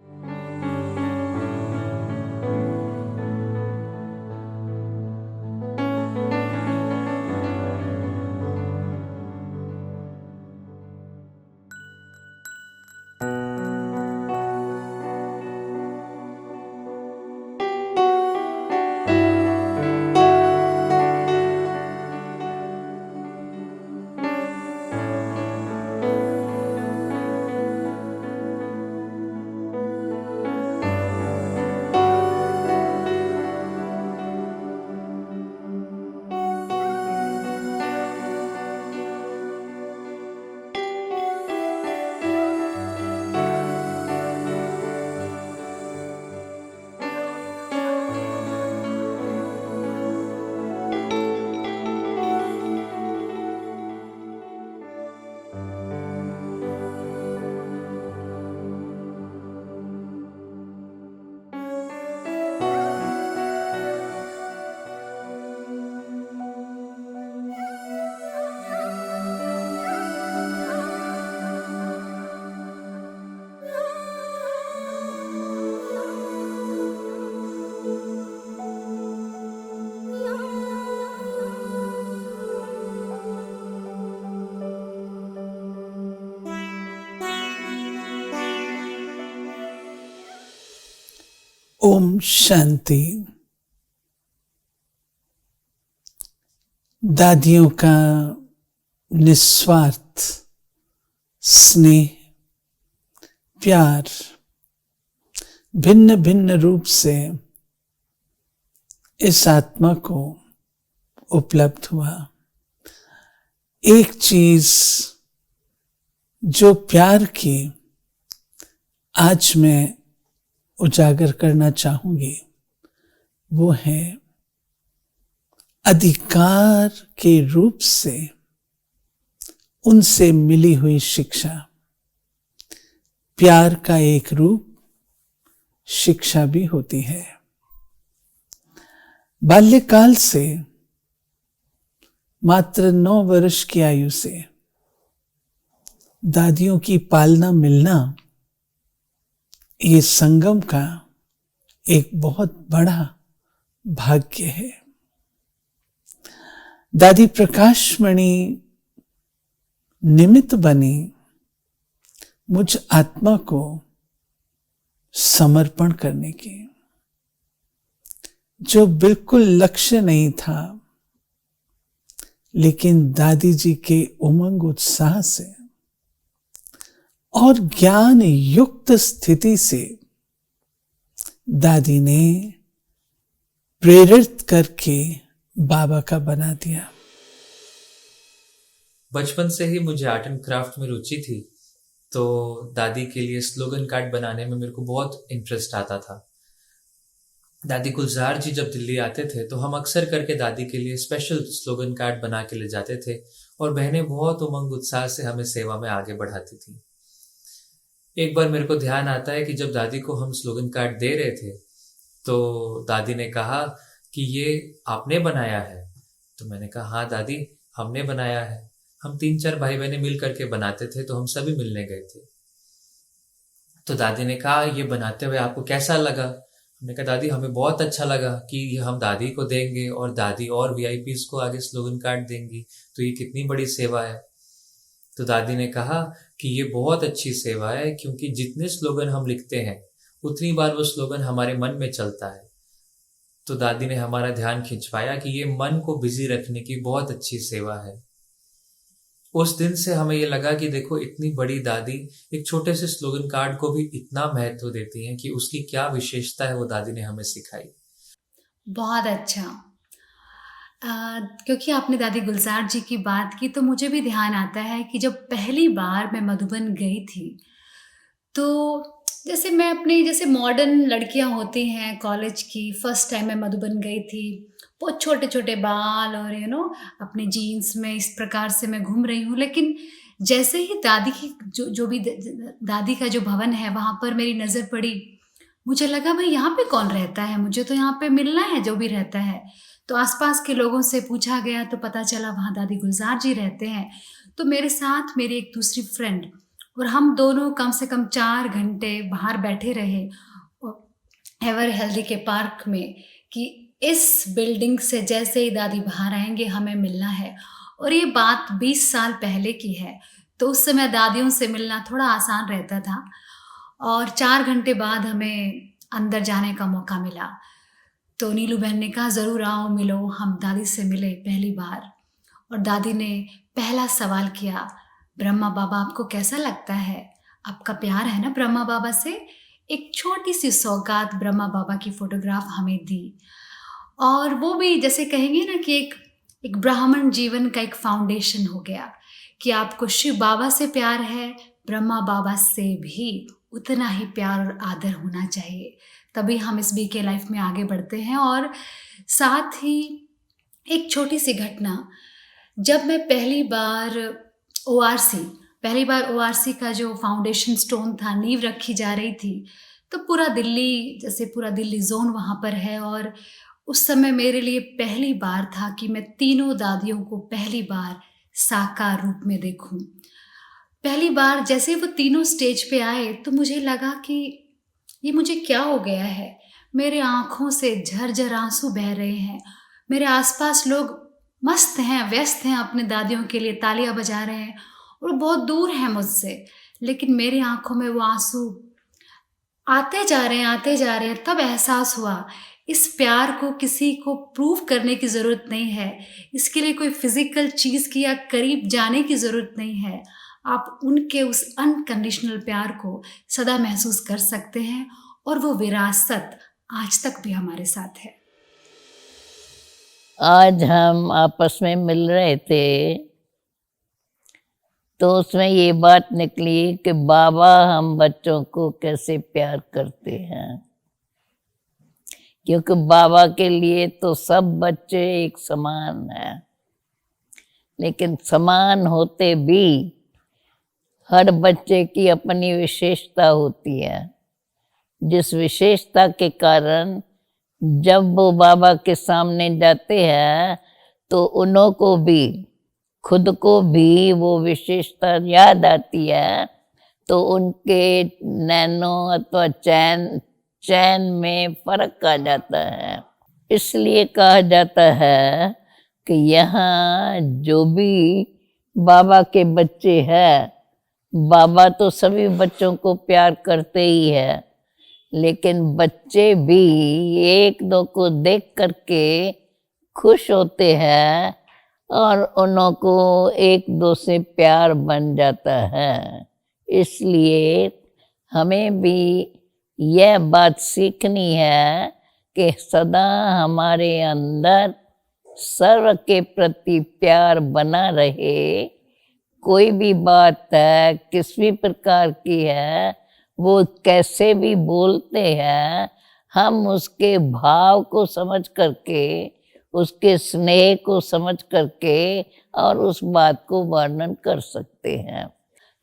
ओम शांति। दादियों का निस्वार्थ स्नेह प्यार भिन्न भिन्न रूप से इस आत्मा को उपलब्ध हुआ। एक चीज जो प्यार की आज मैं उजागर करना चाहूंगी वो है अधिकार के रूप से उनसे मिली हुई शिक्षा। प्यार का एक रूप शिक्षा भी होती है। बाल्यकाल से मात्र 9 वर्ष की आयु से दादियों की पालना मिलना ये संगम का एक बहुत बड़ा भाग्य है। दादी प्रकाशमणि निमित्त बनी मुझ आत्मा को समर्पण करने की, जो बिल्कुल लक्ष्य नहीं था, लेकिन दादी जी के उमंग उत्साह से और ज्ञान युक्त स्थिति से दादी ने प्रेरित करके बाबा का बना दिया। बचपन से ही मुझे आर्ट एंड क्राफ्ट में रुचि थी, तो दादी के लिए स्लोगन कार्ड बनाने में मेरे को बहुत इंटरेस्ट आता था। दादी गुलजार जी जब दिल्ली आते थे तो हम अक्सर करके दादी के लिए स्पेशल स्लोगन कार्ड बना के ले जाते थे और बहनें बहुत उमंग उत्साह से हमें सेवा में आगे बढ़ाती थी। एक बार मेरे को ध्यान आता है कि जब दादी को हम स्लोगन कार्ड दे रहे थे तो दादी ने कहा कि ये आपने बनाया है। तो मैंने कहा हाँ दादी, हमने बनाया है। हम 3-4 भाई बहनें मिल करके बनाते थे, तो हम सभी मिलने गए थे। तो दादी ने कहा ये बनाते हुए आपको कैसा लगा? हमने कहा दादी हमें बहुत अच्छा लगा कि ये हम दादी को देंगे और दादी और VIPs को आगे स्लोगन कार्ड देंगी, तो ये कितनी बड़ी सेवा है। तो दादी ने कहा कि ये बहुत अच्छी सेवा है, क्योंकि जितने स्लोगन हम लिखते हैं उतनी बार वो स्लोगन हमारे मन में चलता है। तो दादी ने हमारा ध्यान खिंचवाया कि ये मन को बिजी रखने की बहुत अच्छी सेवा है। उस दिन से हमें ये लगा कि देखो इतनी बड़ी दादी एक छोटे से स्लोगन कार्ड को भी इतना महत्व देती हैं कि उसकी क्या विशेषता है वो दादी ने हमें सिखाई। बहुत अच्छा। क्योंकि आपने दादी गुलजार जी की बात की तो मुझे भी ध्यान आता है कि जब पहली बार मैं मधुबन गई थी तो जैसे मैं अपनी जैसे मॉडर्न लड़कियां होती हैं कॉलेज की, फर्स्ट टाइम मैं मधुबन गई थी, बहुत छोटे छोटे बाल और अपने जीन्स में इस प्रकार से मैं घूम रही हूँ। लेकिन जैसे ही दादी की जो भी दादी का जो भवन है वहाँ पर मेरी नज़र पड़ी, मुझे लगा भाई यहाँ पे कौन रहता है, मुझे तो यहाँ पे मिलना है जो भी रहता है। तो आसपास के लोगों से पूछा गया तो पता चला वहाँ दादी गुलजार जी रहते हैं। तो मेरे साथ मेरी एक दूसरी फ्रेंड और हम दोनों कम से कम 4 घंटे बाहर बैठे रहे एवर हेल्दी के पार्क में कि इस बिल्डिंग से जैसे ही दादी बाहर आएंगे हमें मिलना है। और ये बात 20 साल पहले की है, तो उस समय दादियों से मिलना थोड़ा आसान रहता था। और 4 घंटे बाद हमें अंदर जाने का मौका मिला। तो नीलू बहन ने कहा ज़रूर आओ मिलो। हम दादी से मिले पहली बार और दादी ने पहला सवाल किया, ब्रह्मा बाबा आपको कैसा लगता है? आपका प्यार है ना ब्रह्मा बाबा से? एक छोटी सी सौगात ब्रह्मा बाबा की फ़ोटोग्राफ हमें दी। और वो भी जैसे कहेंगे ना कि एक ब्राह्मण जीवन का एक फाउंडेशन हो गया कि आपको शिव बाबा से प्यार है, ब्रह्मा बाबा से भी उतना ही प्यार और आदर होना चाहिए, तभी हम इस BK लाइफ में आगे बढ़ते हैं। और साथ ही एक छोटी सी घटना, जब मैं पहली बार ORC का जो फाउंडेशन स्टोन था, नींव रखी जा रही थी, तो पूरा दिल्ली जोन वहाँ पर है। और उस समय मेरे लिए पहली बार था कि मैं तीनों दादियों को पहली बार साकार रूप में देखूं। पहली बार जैसे वो तीनों स्टेज पे आए तो मुझे लगा कि ये मुझे क्या हो गया है। मेरे आँखों से झरझर आंसू बह रहे हैं। मेरे आसपास लोग मस्त हैं, व्यस्त हैं, अपने दादियों के लिए तालियां बजा रहे हैं और बहुत दूर हैं मुझसे, लेकिन मेरी आंखों में वो आंसू आते जा रहे हैं, तब एहसास हुआ इस प्यार को किसी को प्रूव करने की ज़रूरत नहीं है, इसके लिए कोई फिजिकल चीज़ की या करीब जाने की ज़रूरत नहीं है। आप उनके उस अनकंडीशनल प्यार को सदा महसूस कर सकते हैं और वो विरासत आज तक भी हमारे साथ है। आज हम आपस में मिल रहे थे तो उसमें ये बात निकली कि बाबा हम बच्चों को कैसे प्यार करते हैं, क्योंकि बाबा के लिए तो सब बच्चे एक समान हैं, लेकिन समान होते भी हर बच्चे की अपनी विशेषता होती है, जिस विशेषता के कारण जब वो बाबा के सामने जाते हैं तो उन्हों को भी, खुद को भी वो विशेषता याद आती है, तो उनके नैनों अथवा चैन में फर्क आ जाता है। इसलिए कहा जाता है कि यहाँ जो भी बाबा के बच्चे हैं, बाबा तो सभी बच्चों को प्यार करते ही है, लेकिन बच्चे भी एक दो को देख करके खुश होते हैं और उन्हों को एक दो से प्यार बन जाता है। इसलिए हमें भी यह बात सीखनी है कि सदा हमारे अंदर सर्व के प्रति प्यार बना रहे। कोई भी बात है, किस भी प्रकार की है, वो कैसे भी बोलते हैं, हम उसके भाव को समझ करके, उसके स्नेह को समझ करके और उस बात को वर्णन कर सकते हैं।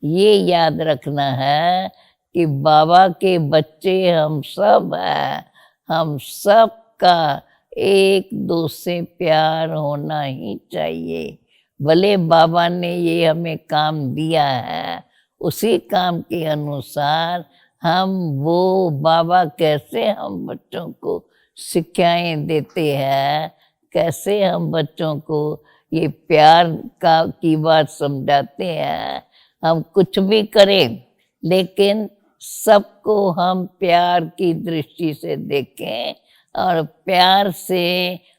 ये याद रखना है कि बाबा के बच्चे हम सब हैं, हम सब का एक दो से प्यार होना ही चाहिए। भले बाबा ने ये हमें काम दिया है, उसी काम के अनुसार हम वो बाबा कैसे हम बच्चों को शिक्षाएं देते हैं, कैसे हम बच्चों को ये प्यार की बात समझाते हैं। हम कुछ भी करें, लेकिन सबको हम प्यार की दृष्टि से देखें और प्यार से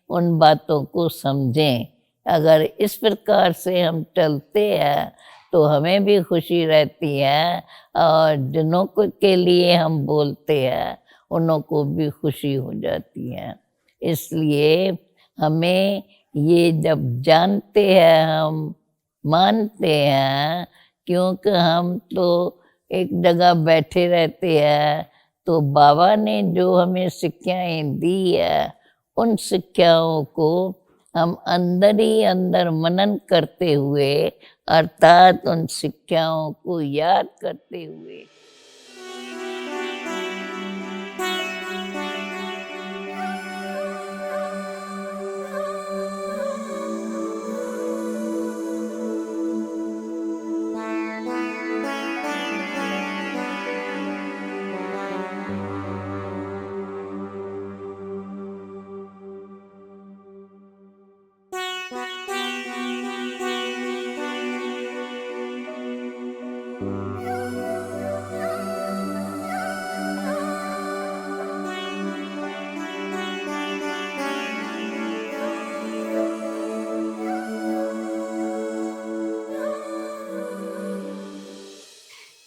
उन बातों को समझें। अगर इस प्रकार से हम चलते हैं तो हमें भी खुशी रहती है और जिनों के लिए हम बोलते हैं उन्हों को भी खुशी हो जाती है। इसलिए हमें ये जब जानते हैं, हम मानते हैं, क्योंकि हम तो एक जगह बैठे रहते हैं, तो बाबा ने जो हमें शिक्षाएं दी है, उन शिक्षाओं को हम अंदर ही अंदर मनन करते हुए, अर्थात उन शिक्षाओं को याद करते हुए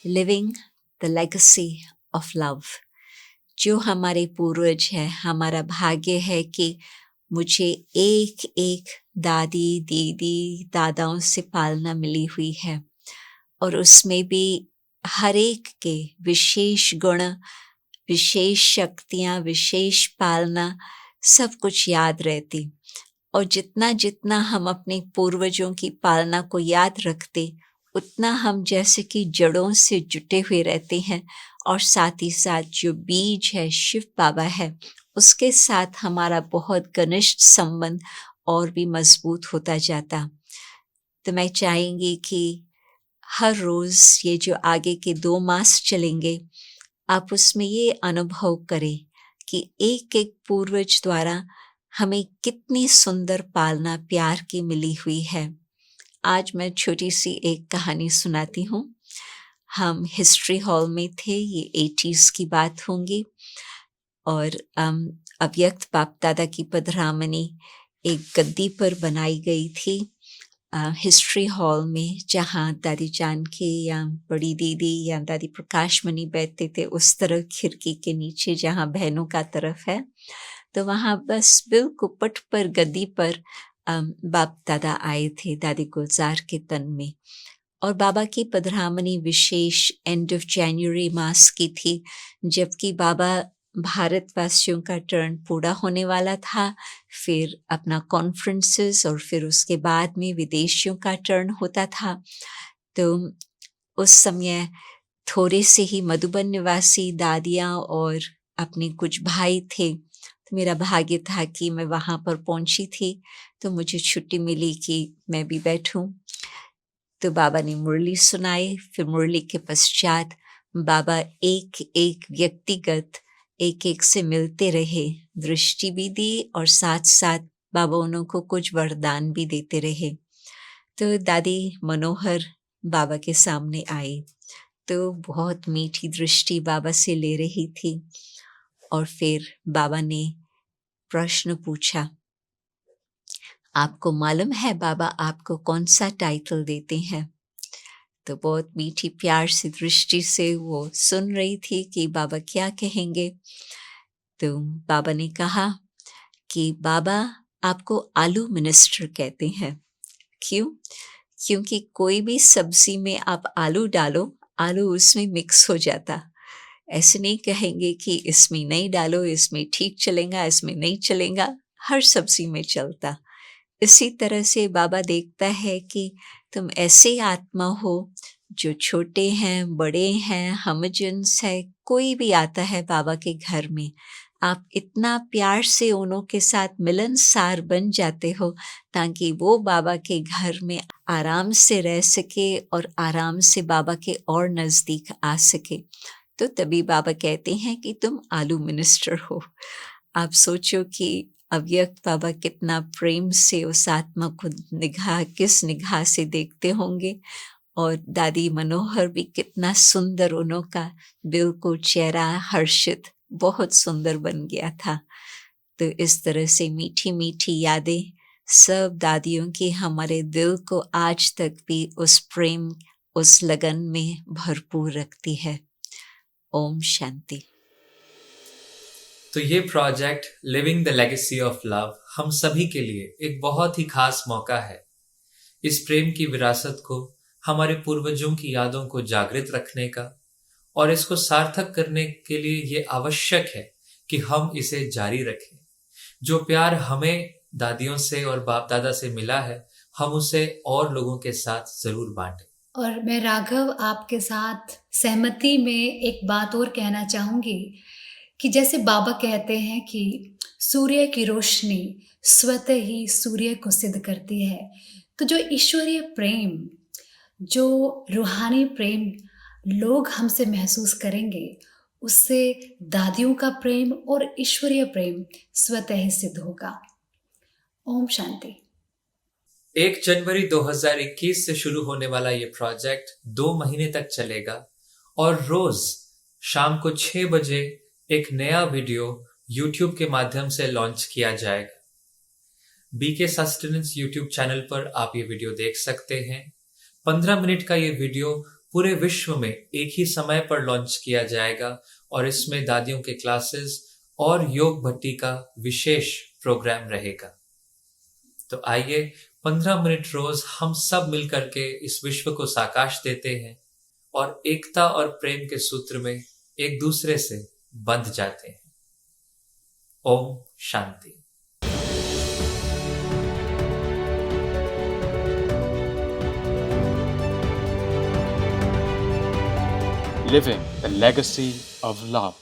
living the legacy of love. जो हमारे पूर्वज है, हमारा भाग्य है कि मुझे एक एक दादी, दीदी, दादाओं से पालना मिली हुई है, और उसमें भी हर एक के विशेष गुण, विशेष शक्तियाँ, विशेष पालना, सब कुछ याद रहती। और जितना जितना हम अपने पूर्वजों की पालना को याद रखते, उतना हम जैसे कि जड़ों से जुटे हुए रहते हैं, और साथ ही साथ जो बीज है, शिव बाबा है, उसके साथ हमारा बहुत घनिष्ठ संबंध और भी मजबूत होता जाता। तो मैं चाहेंगी कि हर रोज़ ये जो आगे के 2 मास चलेंगे, आप उसमें ये अनुभव करें कि एक एक पूर्वज द्वारा हमें कितनी सुंदर पालना प्यार की मिली हुई है। आज मैं छोटी सी एक कहानी सुनाती हूँ। हम हिस्ट्री हॉल में थे, ये 80s की बात होंगी, और अव्यक्त बाप दादा की पधरामनी एक गद्दी पर बनाई गई थी हिस्ट्री हॉल में, जहाँ दादी जानकी या बड़ी दीदी या दादी प्रकाश मणि बैठते थे, उस तरह खिड़की के नीचे जहाँ बहनों का तरफ है, तो वहाँ बस बिल्कुल पट पर गद्दी पर बाप दादा आए थे दादी गुलजार के तन में। और बाबा की पधरामनी विशेष एंड ऑफ जनवरी मास की थी, जबकि बाबा भारतवासियों का टर्न पूरा होने वाला था, फिर अपना कॉन्फ्रेंसेस और फिर उसके बाद में विदेशियों का टर्न होता था। तो उस समय थोड़े से ही मधुबन निवासी दादियाँ और अपने कुछ भाई थे, तो मेरा भाग्य था कि मैं वहाँ पर पहुँची थी, तो मुझे छुट्टी मिली कि मैं भी बैठूं। तो बाबा ने मुरली सुनाई, फिर मुरली के पश्चात बाबा एक एक व्यक्तिगत एक एक से मिलते रहे, दृष्टि भी दी और साथ साथ बाबा उन्हों को कुछ वरदान भी देते रहे। तो दादी मनोहर बाबा के सामने आई, तो बहुत मीठी दृष्टि बाबा से ले रही थी, और फिर बाबा ने प्रश्न पूछा, आपको मालूम है बाबा आपको कौन सा टाइटल देते हैं? तो बहुत मीठी प्यार से दृष्टि से वो सुन रही थी कि बाबा क्या कहेंगे। तो बाबा ने कहा कि बाबा आपको आलू मिनिस्टर कहते हैं। क्यों? क्योंकि कोई भी सब्जी में आप आलू डालो, आलू उसमें मिक्स हो जाता। ऐसे नहीं कहेंगे कि इसमें नहीं डालो, इसमें ठीक चलेगा, इसमें नहीं चलेगा, हर सब्जी में चलता। इसी तरह से बाबा देखता है कि तुम ऐसे आत्मा हो जो छोटे हैं, बड़े हैं, हमजिन्स है, कोई भी आता है बाबा के घर में, आप इतना प्यार से उन्हों के साथ मिलनसार बन जाते हो ताकि वो बाबा के घर में आराम से रह सके और आराम से बाबा के और नज़दीक आ सके। तो तभी बाबा कहते हैं कि तुम आलू मिनिस्टर हो। आप सोचो कि अव्यक्त बाबा कितना प्रेम से उस आत्मा को किस निगाह से देखते होंगे, और दादी मनोहर भी कितना सुंदर, उन्हों का बिल्कुल चेहरा हर्षित बहुत सुंदर बन गया था। तो इस तरह से मीठी मीठी यादें सब दादियों की हमारे दिल को आज तक भी उस प्रेम, उस लगन में भरपूर रखती है। ओम शांति। तो ये project living the legacy of love हम सभी के लिए एक बहुत ही खास मौका है। इस प्रेम की विरासत को, हमारे पूर्वजों की यादों को जागृत रखने का, और इसको सार्थक करने के लिए ये आवश्यक है कि हम इसे जारी रखें। जो प्यार हमें दादियों से और बाप दादा से मिला है, हम उसे और लोगों के साथ जरूर बांटें। और मैं राघव आपके साथ सहमति में एक बात और कहना चाहूँगी कि जैसे बाबा कहते हैं कि सूर्य की रोशनी स्वतः ही सूर्य को सिद्ध करती है, तो जो ईश्वरीय प्रेम, जो रूहानी प्रेम लोग हमसे महसूस करेंगे, उससे दादियों का प्रेम और ईश्वरीय प्रेम स्वतः ही सिद्ध होगा। ओम शांति। 1 जनवरी 2021 से शुरू होने वाला ये प्रोजेक्ट 2 महीने तक चलेगा, और रोज शाम को 6 बजे एक नया वीडियो YouTube के माध्यम से लॉन्च किया जाएगा। बीके सस्टेनेंस YouTube चैनल पर आप ये वीडियो देख सकते हैं। 15 मिनट का ये वीडियो पूरे विश्व में एक ही समय पर लॉन्च किया जाएगा, और इसमें दादियों के क्लासेस और योग भट्टी का विशेष प्रोग्राम रहेगा। तो आइए 15 मिनट रोज हम सब मिलकर के इस विश्व को साकाश देते हैं, और एकता और प्रेम के सूत्र में एक दूसरे से बंध जाते हैं। Om Shanti. Living the legacy of love.